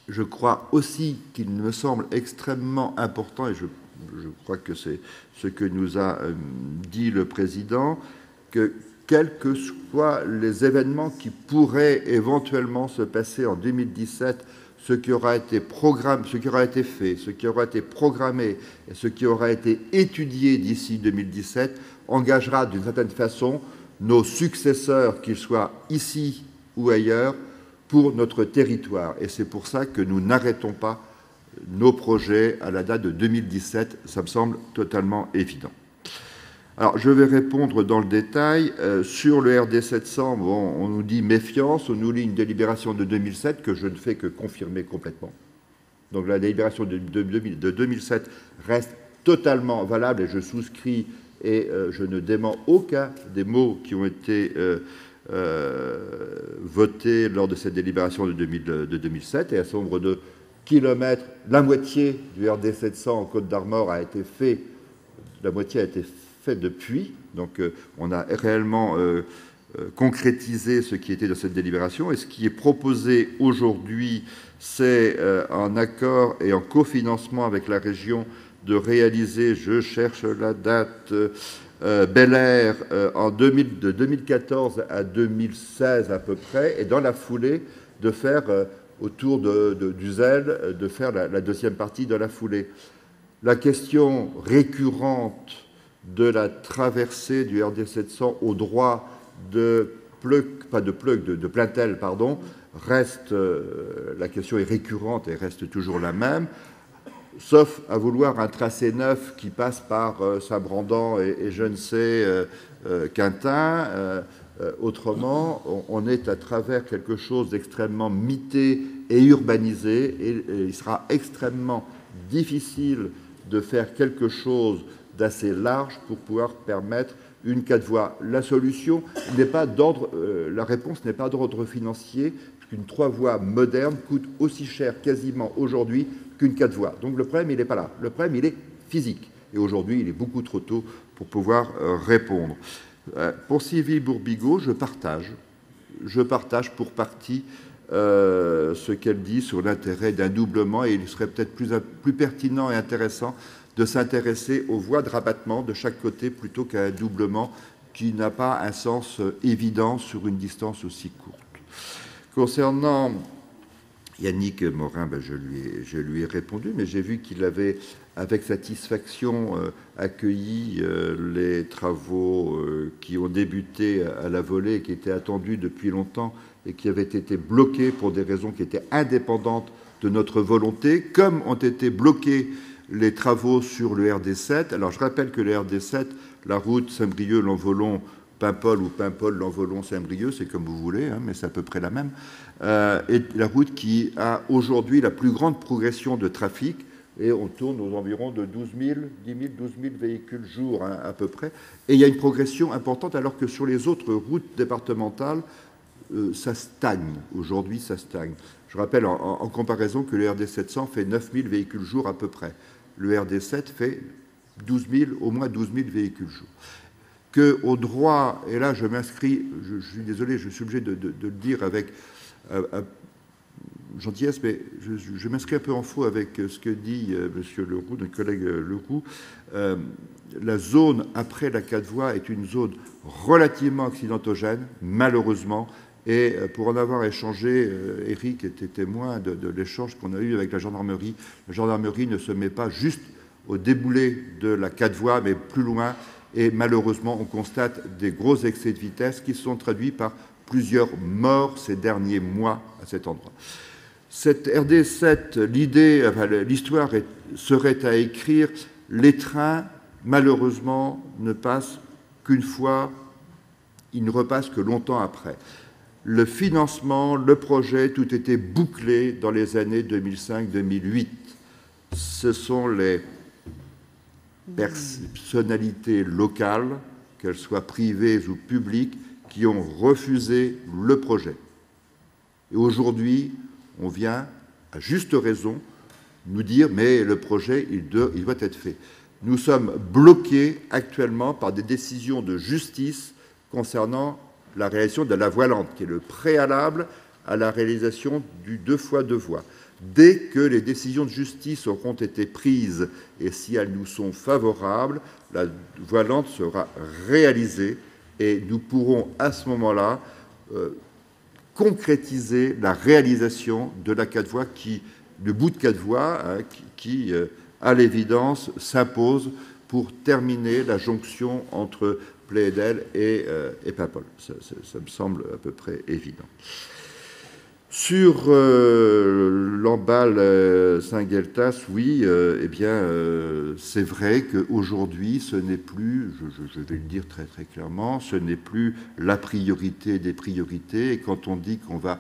je crois aussi qu'il me semble extrêmement important, et je crois que c'est ce que nous a dit le Président, que quels que soient les événements qui pourraient éventuellement se passer en 2017, ce qui aura été fait, ce qui aura été programmé et ce qui aura été étudié d'ici 2017 engagera d'une certaine façon nos successeurs, qu'ils soient ici ou ailleurs, pour notre territoire. Et c'est pour ça que nous n'arrêtons pas nos projets à la date de 2017. Ça me semble totalement évident. Alors, je vais répondre dans le détail. Sur le RD 700, bon, on nous dit méfiance, on nous lit une délibération de 2007 que je ne fais que confirmer complètement. Donc, la délibération de 2007 reste totalement valable et je souscris et je ne dément aucun des mots qui ont été votés lors de cette délibération de 2007. Et à ce nombre de kilomètres, la moitié du RD 700 en Côte d'Armor a été fait, la moitié a été fait depuis. Donc on a réellement concrétisé ce qui était dans cette délibération. Et ce qui est proposé aujourd'hui, c'est en accord et en cofinancement avec la région de réaliser, je cherche la date, Bel Air de 2014 à 2016 à peu près, et dans la foulée de faire autour du Zèle, de faire la deuxième partie de la foulée. La question récurrente de la traversée du RD 700 au droit de Plaintel, pardon, reste, la question est récurrente et reste toujours la même, sauf à vouloir un tracé neuf qui passe par Saint-Brandant et je ne sais, Quintin. Autrement, on est à travers quelque chose d'extrêmement mité et urbanisé, et il sera extrêmement difficile de faire quelque chose d'assez large pour pouvoir permettre une 4 voies. La solution n'est pas d'ordre, la réponse n'est pas d'ordre financier, puisqu'une 3 voies moderne coûte aussi cher quasiment aujourd'hui qu'une 4 voies. Donc le problème, il n'est pas là. Le problème, il est physique. Et aujourd'hui, il est beaucoup trop tôt pour pouvoir répondre. Pour Sylvie Bourbigo, je partage pour partie ce qu'elle dit sur l'intérêt d'un doublement, et il serait peut-être plus pertinent et intéressant de s'intéresser aux voies de rabattement de chaque côté plutôt qu'à un doublement qui n'a pas un sens évident sur une distance aussi courte. Concernant Yannick Morin, je lui ai répondu, mais j'ai vu qu'il avait, avec satisfaction, accueilli les travaux qui ont débuté à la volée et qui étaient attendus depuis longtemps et qui avaient été bloqués pour des raisons qui étaient indépendantes de notre volonté, comme ont été bloqués les travaux sur le RD7. Alors, je rappelle que le RD7, la route Saint-Brieuc-Lanvolon, Paimpol ou Paimpol-Lanvolon-Saint-Brieuc, c'est comme vous voulez, hein, mais c'est à peu près la même, est la route qui a aujourd'hui la plus grande progression de trafic, et on tourne aux environs de 12 000 véhicules jour, hein, à peu près. Et il y a une progression importante, alors que sur les autres routes départementales, ça stagne. Aujourd'hui, ça stagne. Je rappelle en comparaison que le RD 700 fait 9 000 véhicules jour à peu près. Le RD 7 fait au moins 12 000 véhicules jour. Qu'au droit, et là je m'inscris, je suis désolé, je suis obligé de le dire avec gentillesse, mais je m'inscris un peu en faux avec ce que dit M. Leroux, notre collègue Leroux. La zone après la 4 voies est une zone relativement accidentogène, malheureusement, et pour en avoir échangé, Eric était témoin de l'échange qu'on a eu avec la gendarmerie ne se met pas juste au déboulé de la 4 voies, mais plus loin, et malheureusement, on constate des gros excès de vitesse qui se sont traduits par plusieurs morts ces derniers mois à cet endroit. Cette RD7, l'histoire serait à écrire, les trains, malheureusement, ne passent qu'une fois, ils ne repassent que longtemps après. Le financement, le projet, tout était bouclé dans les années 2005-2008. Ce sont les personnalités locales, qu'elles soient privées ou publiques, qui ont refusé le projet. Et aujourd'hui, on vient, à juste raison, nous dire « mais le projet, il doit être fait ». Nous sommes bloqués actuellement par des décisions de justice concernant la réalisation de la voie lente, qui est le préalable à la réalisation du 2x2 voies. Dès que les décisions de justice auront été prises, et si elles nous sont favorables, la voie lente sera réalisée et nous pourrons à ce moment-là concrétiser la réalisation de la 4 voies, le bout de 4 voies, hein, à l'évidence, s'impose pour terminer la jonction entre Pleyel et Paimpol. Ça me semble à peu près évident. Sur l'emballe Saint-Gueltas, oui, eh bien, c'est vrai qu'aujourd'hui, ce n'est plus, je vais le dire très très clairement, ce n'est plus la priorité des priorités. Et quand on dit qu'on va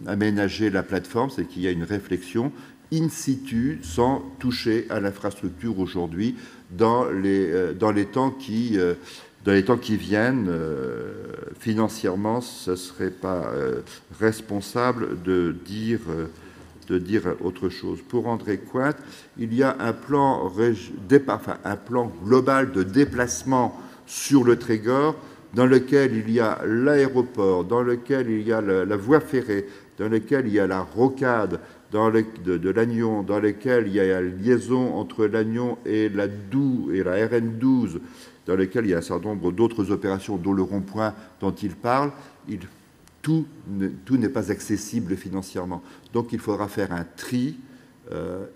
aménager la plateforme, c'est qu'il y a une réflexion in situ, sans toucher à l'infrastructure aujourd'hui, dans les temps qui viennent. Financièrement, ce ne serait pas responsable de dire autre chose. Pour André Cointe, il y a un plan global de déplacement sur le Trégor, dans lequel il y a l'aéroport, dans lequel il y a la voie ferrée, dans lequel il y a la rocade de Lannion, dans lequel il y a la liaison entre Lannion et la RN12, dans lequel il y a un certain nombre d'autres opérations, dont le rond-point dont il parle. Tout n'est pas accessible financièrement. Donc il faudra faire un tri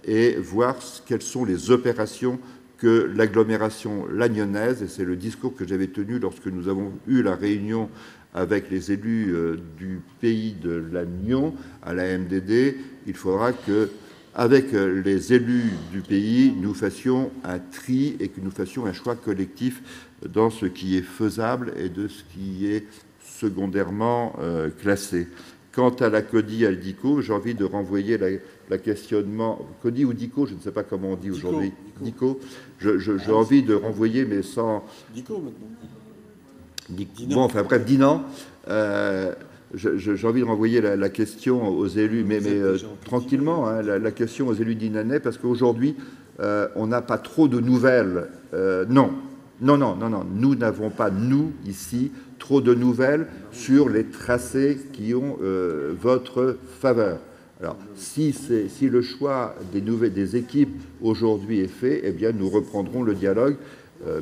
et voir quelles sont les opérations que l'agglomération lagnonnaise, et c'est le discours que j'avais tenu lorsque nous avons eu la réunion avec les élus du pays de Lannion à la MDD, il faudra que, avec les élus du pays, nous fassions un tri et que nous fassions un choix collectif dans ce qui est faisable et de ce qui est secondairement classé. Quant à la CODI Aldico, j'ai envie de renvoyer la questionnement. CODI ou DICO, je ne sais pas comment on dit aujourd'hui. DICO. J'ai envie de renvoyer, mais sans. DICO maintenant. Bon, enfin bref, Dinan. J'ai envie de renvoyer la question aux élus, mais tranquillement, hein, la question aux élus dinanais, parce qu'aujourd'hui, on n'a pas trop de nouvelles. Non. Nous n'avons pas, nous, ici, trop de nouvelles sur les tracés qui ont votre faveur. Alors, si le choix des équipes aujourd'hui est fait, eh bien, nous reprendrons le dialogue.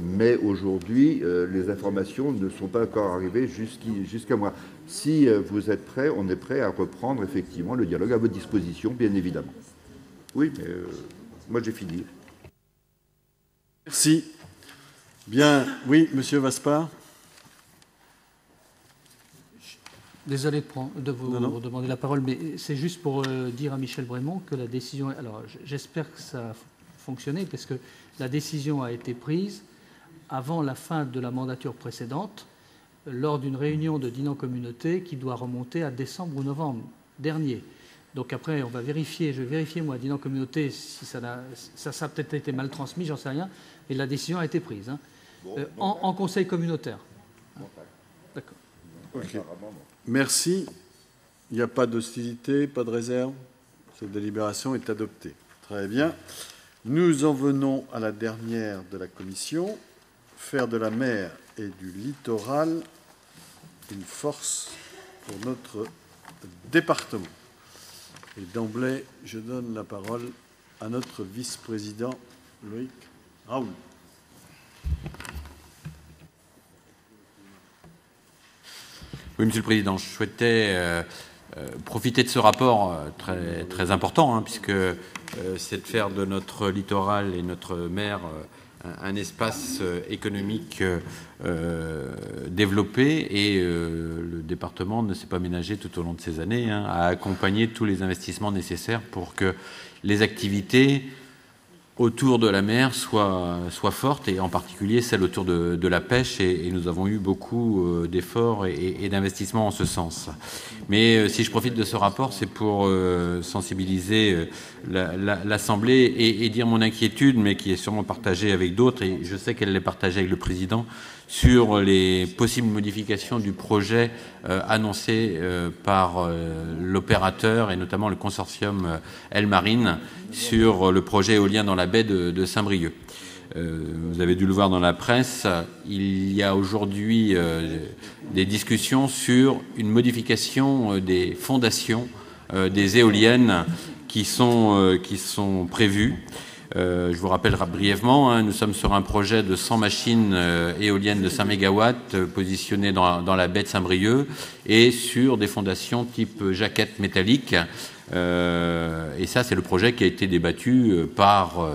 Mais aujourd'hui, les informations ne sont pas encore arrivées jusqu'à moi. Si vous êtes prêts, on est prêt à reprendre effectivement le dialogue à votre disposition, bien évidemment. Oui, mais moi j'ai fini. Merci. Bien, oui, Monsieur Vaspart. Désolé de vous demander la parole, mais c'est juste pour dire à Michel Brémond que la décision... Alors, j'espère que ça a fonctionné, parce que la décision a été prise avant la fin de la mandature précédente, lors d'une réunion de Dinan Communauté qui doit remonter à décembre ou novembre dernier. Donc après, on va vérifier, je vais vérifier, moi, à Dinan Communauté, si ça a peut-être été mal transmis, j'en sais rien, mais la décision a été prise, hein, en conseil communautaire. D'accord. Okay. Merci. Il n'y a pas d'hostilité, pas de réserve. Cette délibération est adoptée. Très bien. Nous en venons à la dernière de la commission. Faire de la mer et du littoral une force pour notre département. Et d'emblée, je donne la parole à notre vice-président Loïc Raoul. Oui, Monsieur le Président, je souhaitais profiter de ce rapport très, très important, hein, puisque c'est de faire de notre littoral et notre mer un espace économique développé, et le département ne s'est pas ménagé tout au long de ces années à accompagner tous les investissements nécessaires pour que les activités autour de la mer soient fortes, et en particulier celles autour de la pêche, et nous avons eu beaucoup d'efforts et d'investissements en ce sens. Mais si je profite de ce rapport, c'est pour sensibiliser l'Assemblée et dire mon inquiétude, mais qui est sûrement partagée avec d'autres, et je sais qu'elle l'est partagée avec le Président, sur les possibles modifications du projet annoncé par l'opérateur, et notamment le consortium Elmarine, sur le projet éolien dans la baie de Saint-Brieuc. Vous avez dû le voir dans la presse, il y a aujourd'hui des discussions sur une modification des fondations des éoliennes qui sont prévues. Je vous rappelle brièvement, nous sommes sur un projet de 100 machines éoliennes de 5 MW positionnées dans la baie de Saint-Brieuc, et sur des fondations type jaquette métallique. Et ça, c'est le projet qui a été débattu par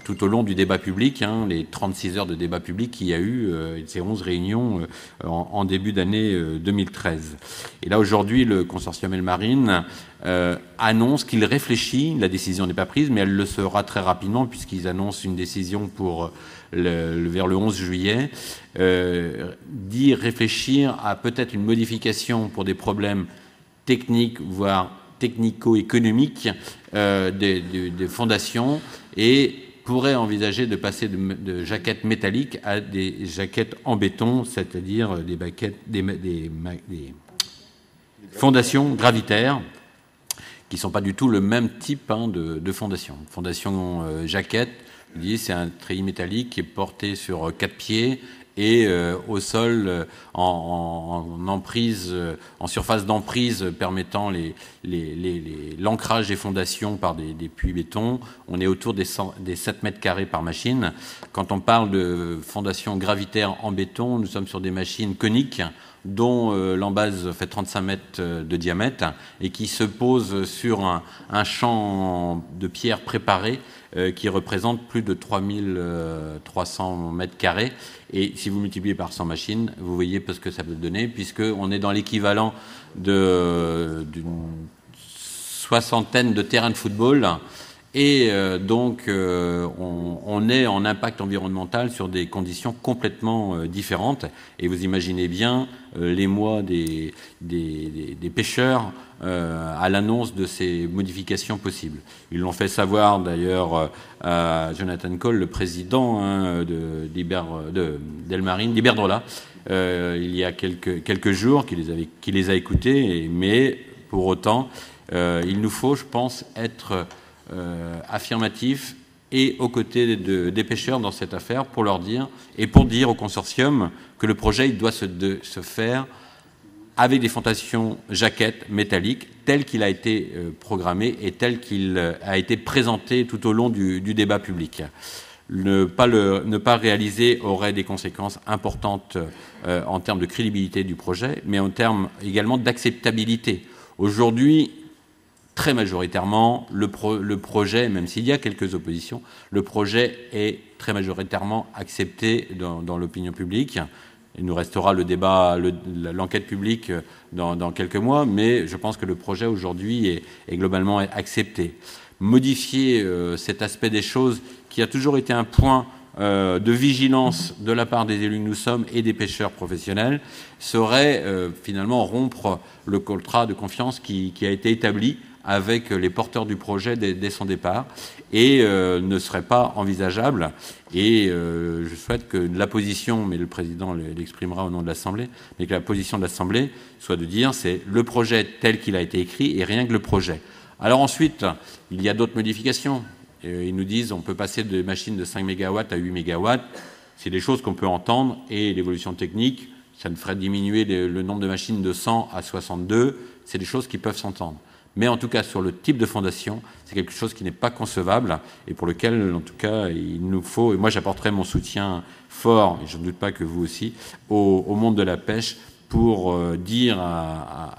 tout au long du débat public, hein, les 36 heures de débat public qu'il y a eu, ces 11 réunions en début d'année 2013. Et là, aujourd'hui, le consortium Elmarine annonce qu'il réfléchit, la décision n'est pas prise, mais elle le sera très rapidement, puisqu'ils annoncent une décision pour vers le 11 juillet, dit réfléchir à peut-être une modification pour des problèmes techniques, voire technico-économiques des fondations, et pourrait envisager de passer de jaquettes métalliques à des jaquettes en béton, c'est-à-dire des fondations gravitaires, qui ne sont pas du tout le même type de fondation. Fondation jaquette, c'est un treillis métallique qui est porté sur 4 pieds et au sol en emprise, en surface d'emprise permettant l'ancrage des fondations par des puits béton. On est autour des 7 mètres carrés par machine. Quand on parle de fondation gravitaire en béton, nous sommes sur des machines coniques dont l'embase fait 35 mètres de diamètre et qui se pose sur un champ de pierre préparé qui représente plus de 3300 mètres carrés. Et si vous multipliez par 100 machines, vous voyez ce que ça peut donner, puisqu'on est dans l'équivalent d'une soixantaine de terrains de football. Et donc, on est en impact environnemental sur des conditions complètement différentes. Et vous imaginez bien l'émoi des pêcheurs à l'annonce de ces modifications possibles. Ils l'ont fait savoir d'ailleurs à Jonathan Cole, le président d'Iberdrola, il y a quelques jours, qui les a écoutés. Mais pour autant, il nous faut, je pense, être affirmatif et aux côtés des pêcheurs dans cette affaire pour leur dire et pour dire au consortium que le projet il doit se faire avec des fondations jaquettes métalliques tel qu'il a été programmé et tel qu'il a été présenté tout au long du débat public. Ne pas réaliser aurait des conséquences importantes en termes de crédibilité du projet, mais en termes également d'acceptabilité. Aujourd'hui, très majoritairement, le projet, même s'il y a quelques oppositions, le projet est très majoritairement accepté dans l'opinion publique. Il nous restera le débat, l'enquête publique dans quelques mois, mais je pense que le projet aujourd'hui est globalement accepté. Modifier cet aspect des choses qui a toujours été un point de vigilance de la part des élus que nous sommes et des pêcheurs professionnels serait finalement rompre le contrat de confiance qui a été établi avec les porteurs du projet dès son départ et ne serait pas envisageable. Et je souhaite que la position, mais le président l'exprimera au nom de l'Assemblée, mais que la position de l'Assemblée soit de dire c'est le projet tel qu'il a été écrit et rien que le projet. Alors ensuite, il y a d'autres modifications. Ils nous disent on peut passer de machines de 5 MW à 8 MW. C'est des choses qu'on peut entendre et l'évolution technique, ça ne ferait diminuer le nombre de machines de 100 à 62. C'est des choses qui peuvent s'entendre. Mais en tout cas, sur le type de fondation, c'est quelque chose qui n'est pas concevable et pour lequel, en tout cas, il nous faut, et moi j'apporterai mon soutien fort, et je ne doute pas que vous aussi, au monde de la pêche pour dire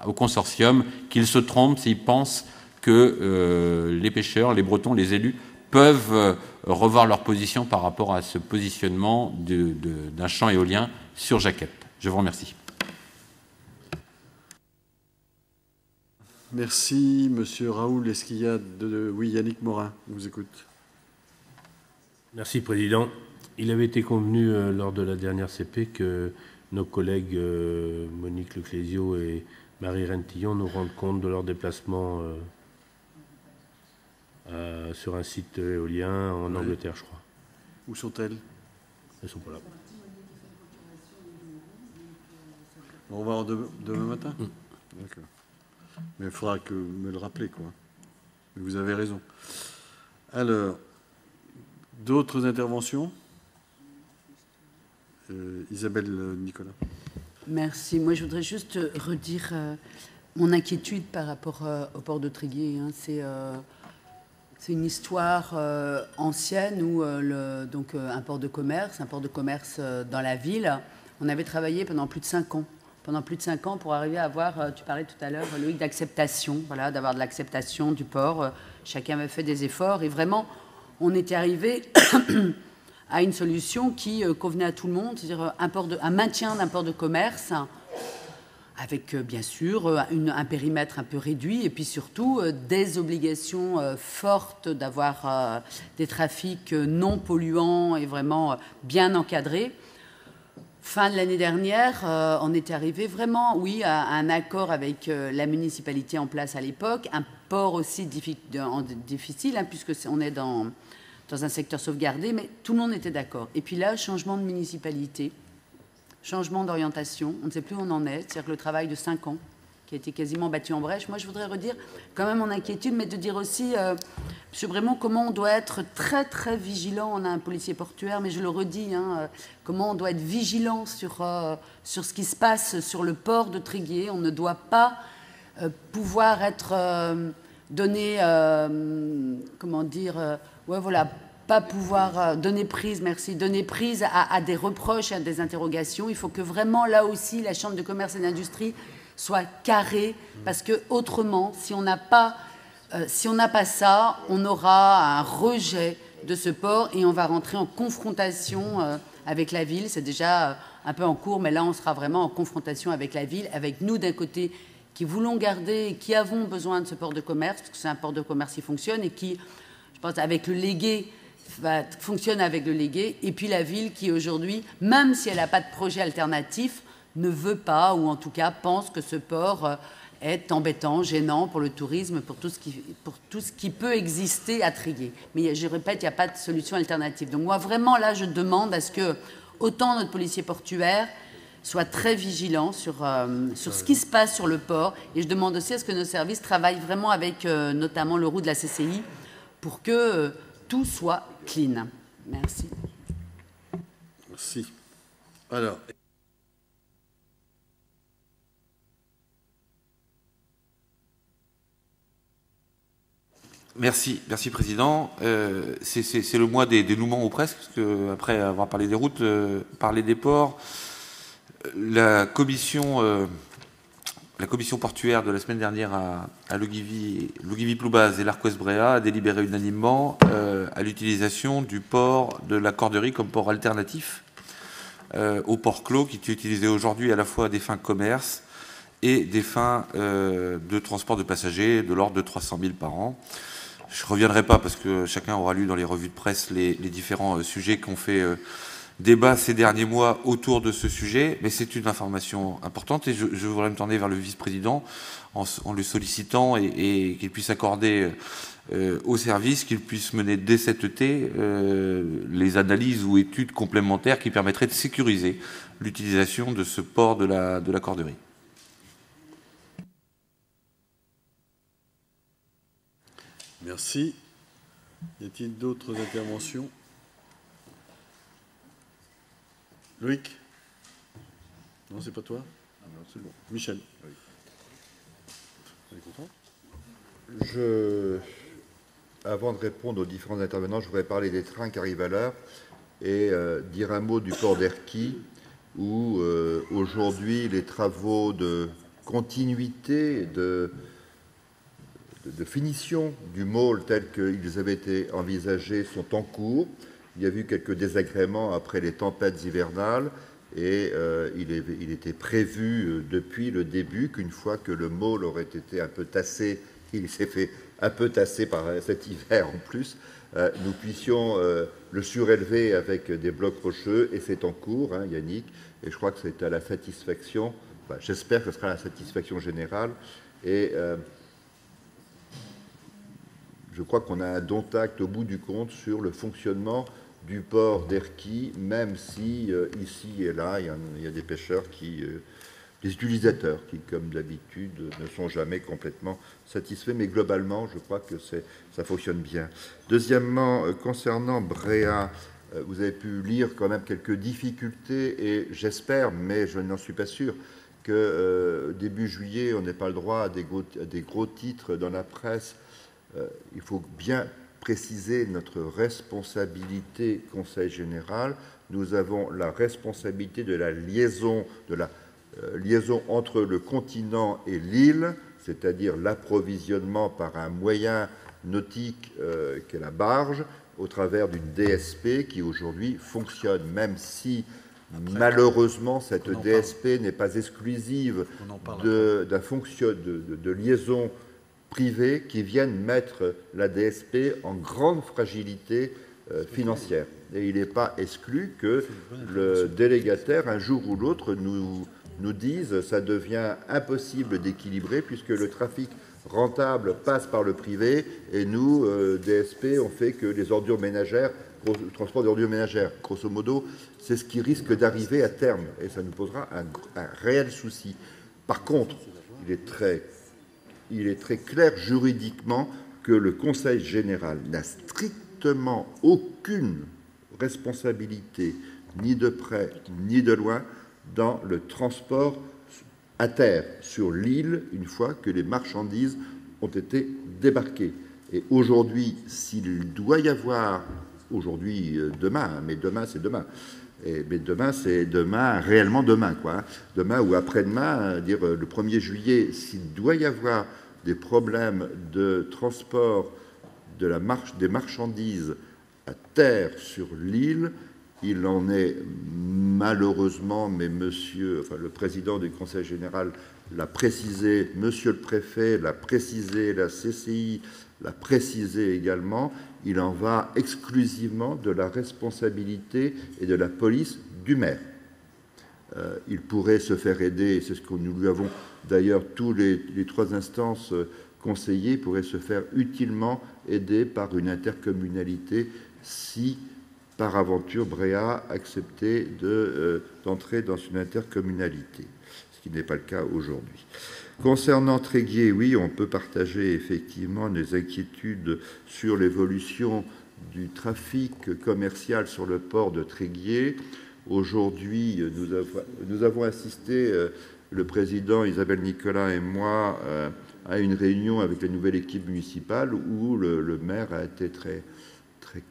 au consortium qu'il se trompe s'il pense que les pêcheurs, les Bretons, les élus peuvent revoir leur position par rapport à ce positionnement d'un champ éolien sur jaquette. Je vous remercie. Merci, Monsieur Raoul. Est-ce qu'il y a Oui, Yannick Morin, on vous écoute. Merci, Président. Il avait été convenu lors de la dernière CP que nos collègues Monique Leclésio et Marie Rentillon nous rendent compte de leur déplacement sur un site éolien en Angleterre, je crois. Où sont-elles? Elles ne sont pas là. On va demain matin. D'accord. Mais il faudra que me le rappelez, quoi. Vous avez raison. Alors, d'autres interventions? Isabelle Nicolas. Merci. Moi, je voudrais juste redire mon inquiétude par rapport au port de Tréguier. Hein. C'est une histoire ancienne où donc un port de commerce dans la ville, on avait travaillé pendant plus de 5 ans. Pendant plus de 5 ans pour arriver à avoir, tu parlais tout à l'heure, Loïc, d'acceptation, voilà, d'avoir de l'acceptation du port. Chacun avait fait des efforts et vraiment, on était arrivé à une solution qui convenait à tout le monde, c'est-à-dire un maintien d'un port de commerce avec bien sûr un périmètre un peu réduit et puis surtout des obligations fortes d'avoir des trafics non polluants et vraiment bien encadrés. Fin de l'année dernière, on était arrivé vraiment, oui, à un accord avec la municipalité en place à l'époque, un port aussi difficile, hein, puisque on est dans un secteur sauvegardé, mais tout le monde était d'accord. Et puis là, changement de municipalité, changement d'orientation, on ne sait plus où on en est, c'est-à-dire que le travail de 5 ans, qui a été quasiment battu en brèche, moi je voudrais redire quand même mon inquiétude, mais de dire aussi, M. Brémond, comment on doit être très très vigilant, on a un policier portuaire, mais je le redis, hein, comment on doit être vigilant sur ce qui se passe sur le port de Tréguier, on ne doit pas pouvoir être donné, comment dire, ouais voilà, pas pouvoir donner prise, donner prise à des reproches, à des interrogations. Il faut que vraiment, là aussi, la Chambre de commerce et d'industrie soit carrée, parce que autrement, si on n'a pas ça, on aura un rejet de ce port et on va rentrer en confrontation avec la ville. C'est déjà un peu en cours, mais là, on sera vraiment en confrontation avec la ville, avec nous d'un côté qui voulons garder et qui avons besoin de ce port de commerce, parce que c'est un port de commerce qui fonctionne et qui, je pense, avec le légué, fonctionne avec le légué, et puis la ville qui aujourd'hui, même si elle n'a pas de projet alternatif, ne veut pas, ou en tout cas pense que ce port est embêtant, gênant pour le tourisme, pour tout ce qui peut exister à Tréguier. Mais je répète, il n'y a pas de solution alternative. Donc moi, vraiment, là, je demande à ce que, autant notre policier portuaire soit très vigilant sur ce qui se passe sur le port, et je demande aussi à ce que nos services travaillent vraiment avec notamment le roue de la CCI pour que tout soit clean. Merci. Merci. Alors... Merci, Président. C'est le mois des dénouements ou presque, parce qu'après avoir parlé des routes, parlé des ports, la commission portuaire de la semaine dernière à Lougivy-Ploubaz et l'Arc-Ouest-Bréa a délibéré unanimement à l'utilisation du port de la Corderie comme port alternatif au port clos, qui est utilisé aujourd'hui à la fois à des fins commerce et des fins de transport de passagers de l'ordre de 300 000 par an. Je ne reviendrai pas parce que chacun aura lu dans les revues de presse les différents sujets qu'on fait débat ces derniers mois autour de ce sujet, mais c'est une information importante et je voudrais me tourner vers le vice-président en le sollicitant et qu'il puisse accorder au service, qu'il puisse mener dès cet été les analyses ou études complémentaires qui permettraient de sécuriser l'utilisation de ce port de la Corderie. Merci. Y a-t-il d'autres interventions? Loïc? Non, c'est pas toi? Ah non, c'est bon. Michel? Oui. Vous êtes content? Avant de répondre aux différents intervenants, je voudrais parler des trains qui arrivent à l'heure et dire un mot du port d'Erquy, où aujourd'hui les travaux de continuité, de finition du môle tel qu'ils avaient été envisagés sont en cours. Il y a eu quelques désagréments après les tempêtes hivernales et il était prévu depuis le début qu'une fois que le môle aurait été un peu tassé, il s'est fait un peu tasser par cet hiver en plus, nous puissions le surélever avec des blocs rocheux, et c'est en cours, hein, Yannick, et je crois que c'est à la satisfaction, j'espère que ce sera à la satisfaction générale, et je crois qu'on a un dont-acte au bout du compte sur le fonctionnement du port d'Erquy, même si ici et là, il y a des pêcheurs des utilisateurs qui, comme d'habitude, ne sont jamais complètement satisfaits, mais globalement, je crois que ça fonctionne bien. Deuxièmement, concernant Bréa, vous avez pu lire quand même quelques difficultés, et j'espère, mais je n'en suis pas sûr, que début juillet, on n'ait pas le droit à des gros titres dans la presse. Il faut bien préciser notre responsabilité Conseil général. Nous avons la responsabilité de la liaison entre le continent et l'île, c'est-à-dire l'approvisionnement par un moyen nautique qu'est la barge, au travers d'une DSP qui aujourd'hui fonctionne, même si malheureusement cette DSP n'est pas exclusive de liaisons privées qui viennent mettre la DSP en grande fragilité financière. Et il n'est pas exclu que le délégataire, un jour ou l'autre, nous dise ça devient impossible d'équilibrer puisque le trafic rentable passe par le privé et nous, DSP, on fait que les ordures ménagères, le transport d'ordures ménagères. Grosso modo, c'est ce qui risque d'arriver à terme et ça nous posera un réel souci. Par contre, il est très clair juridiquement que le Conseil général n'a strictement aucune responsabilité, ni de près ni de loin, dans le transport à terre sur l'île une fois que les marchandises ont été débarquées. Et aujourd'hui, s'il doit y avoir, demain, mais demain c'est demain, mais demain c'est demain, réellement demain, quoi, demain ou après-demain, dire le 1er juillet, s'il doit y avoir des problèmes de transport des marchandises à terre sur l'île, il en est malheureusement, mais le président du Conseil général l'a précisé, monsieur le préfet l'a précisé, la CCI l'a précisé également, il en va exclusivement de la responsabilité et de la police du maire. Il pourrait se faire aider, c'est ce que nous lui avons d'ailleurs tous les 3 instances conseillées, pourrait se faire utilement aider par une intercommunalité si par aventure Bréa acceptait d'entrer dans une intercommunalité, ce qui n'est pas le cas aujourd'hui. Concernant Tréguier, oui, on peut partager effectivement des inquiétudes sur l'évolution du trafic commercial sur le port de Tréguier. Aujourd'hui, nous avons assisté, le président Isabelle Nicolas et moi, à une réunion avec la nouvelle équipe municipale où le maire a été très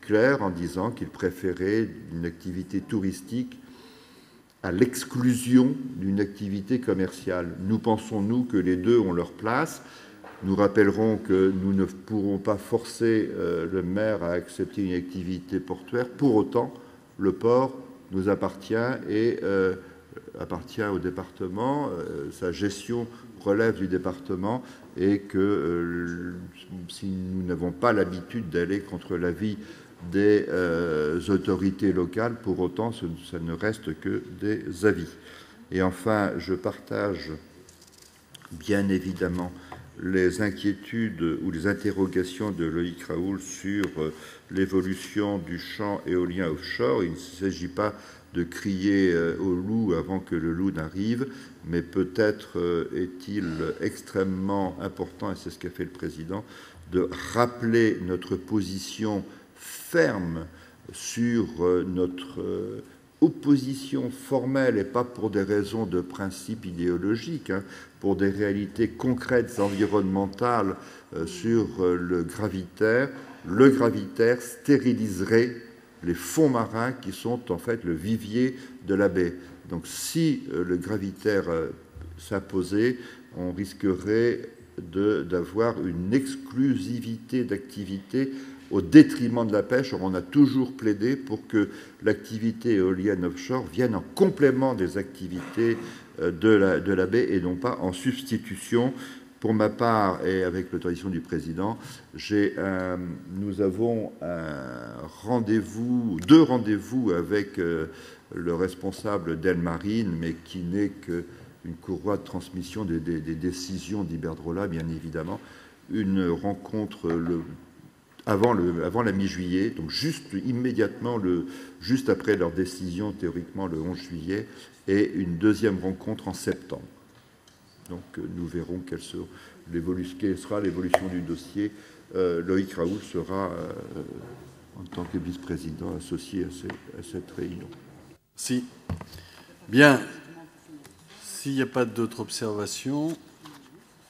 clair en disant qu'il préférait une activité touristique à l'exclusion d'une activité commerciale. Nous pensons, nous, que les deux ont leur place. Nous rappellerons que nous ne pourrons pas forcer le maire à accepter une activité portuaire. Pour autant, le port nous appartient et appartient au département. Sa gestion relève du département et que si nous n'avons pas l'habitude d'aller contre l'avis des autorités locales, pour autant, ça ne reste que des avis. Et enfin, je partage bien évidemment les inquiétudes ou les interrogations de Loïc Raoul sur l'évolution du champ éolien offshore. Il ne s'agit pas de crier au loup avant que le loup n'arrive, mais peut-être est-il extrêmement important, et c'est ce qu'a fait le président, de rappeler notre position ferme sur notre opposition formelle, et pas pour des raisons de principe idéologique, pour des réalités concrètes environnementales sur le gravitaire. Le gravitaire stériliserait les fonds marins qui sont en fait le vivier de la baie. Donc si le gravitaire s'imposait, on risquerait d'avoir une exclusivité d'activité au détriment de la pêche. Or, on a toujours plaidé pour que l'activité éolienne offshore vienne en complément des activités de la baie et non pas en substitution. Pour ma part, et avec l'autorisation du président, nous avons deux rendez-vous avec le responsable d'Elmarine, mais qui n'est qu'une courroie de transmission des décisions d'Iberdrola, bien évidemment. Une rencontre avant la mi-juillet, donc juste immédiatement, juste après leur décision, théoriquement le 11 juillet, et une deuxième rencontre en septembre. Donc nous verrons quelle sera l'évolution du dossier. Loïc Raoul sera, en tant que vice-président, associé à cette réunion. Si. Bien. S'il n'y a pas d'autres observations,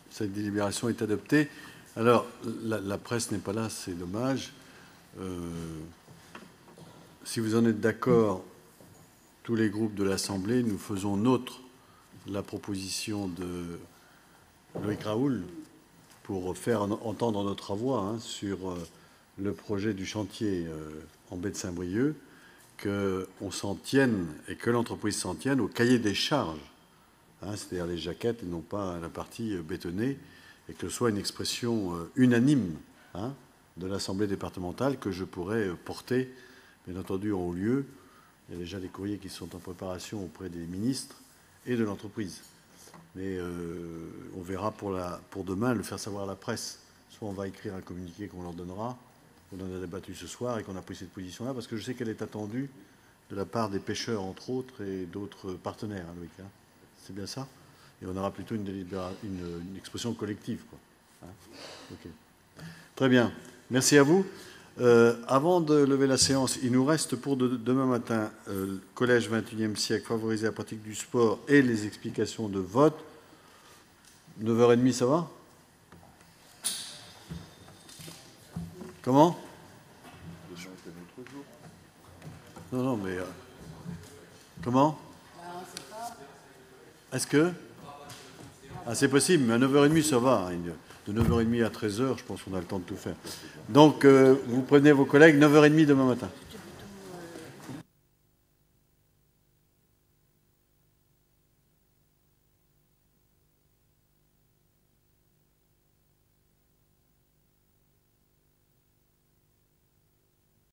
cette délibération est adoptée. Alors, la presse n'est pas là, c'est dommage. Si vous en êtes d'accord, tous les groupes de l'Assemblée, nous faisons nôtre la proposition de Loïc Raoul pour faire entendre notre voix sur le projet du chantier en baie de Saint-Brieuc, qu'on s'en tienne et que l'entreprise s'en tienne au cahier des charges, hein, c'est-à-dire les jaquettes et non pas la partie bétonnée, et que ce soit une expression unanime, hein, de l'Assemblée départementale que je pourrais porter, bien entendu, en haut lieu. Il y a déjà des courriers qui sont en préparation auprès des ministres et de l'entreprise. Mais on verra pour demain le faire savoir à la presse. Soit on va écrire un communiqué qu'on leur donnera, qu'on en a débattu ce soir et qu'on a pris cette position-là, parce que je sais qu'elle est attendue de la part des pêcheurs, entre autres, et d'autres partenaires, hein, Loïc, hein. C'est bien ça? Et on aura plutôt une expression collective, quoi. Hein, okay. Très bien. Merci à vous. Avant de lever la séance, il nous reste pour demain matin Collège 21e siècle, favoriser la pratique du sport et les explications de vote. 9h30, ça va? Comment? Non, mais... comment? Est-ce que... Ah, c'est possible, mais à 9h30, ça va. De 9h30 à 13h, je pense qu'on a le temps de tout faire. Donc, vous prenez vos collègues, 9h30 demain matin.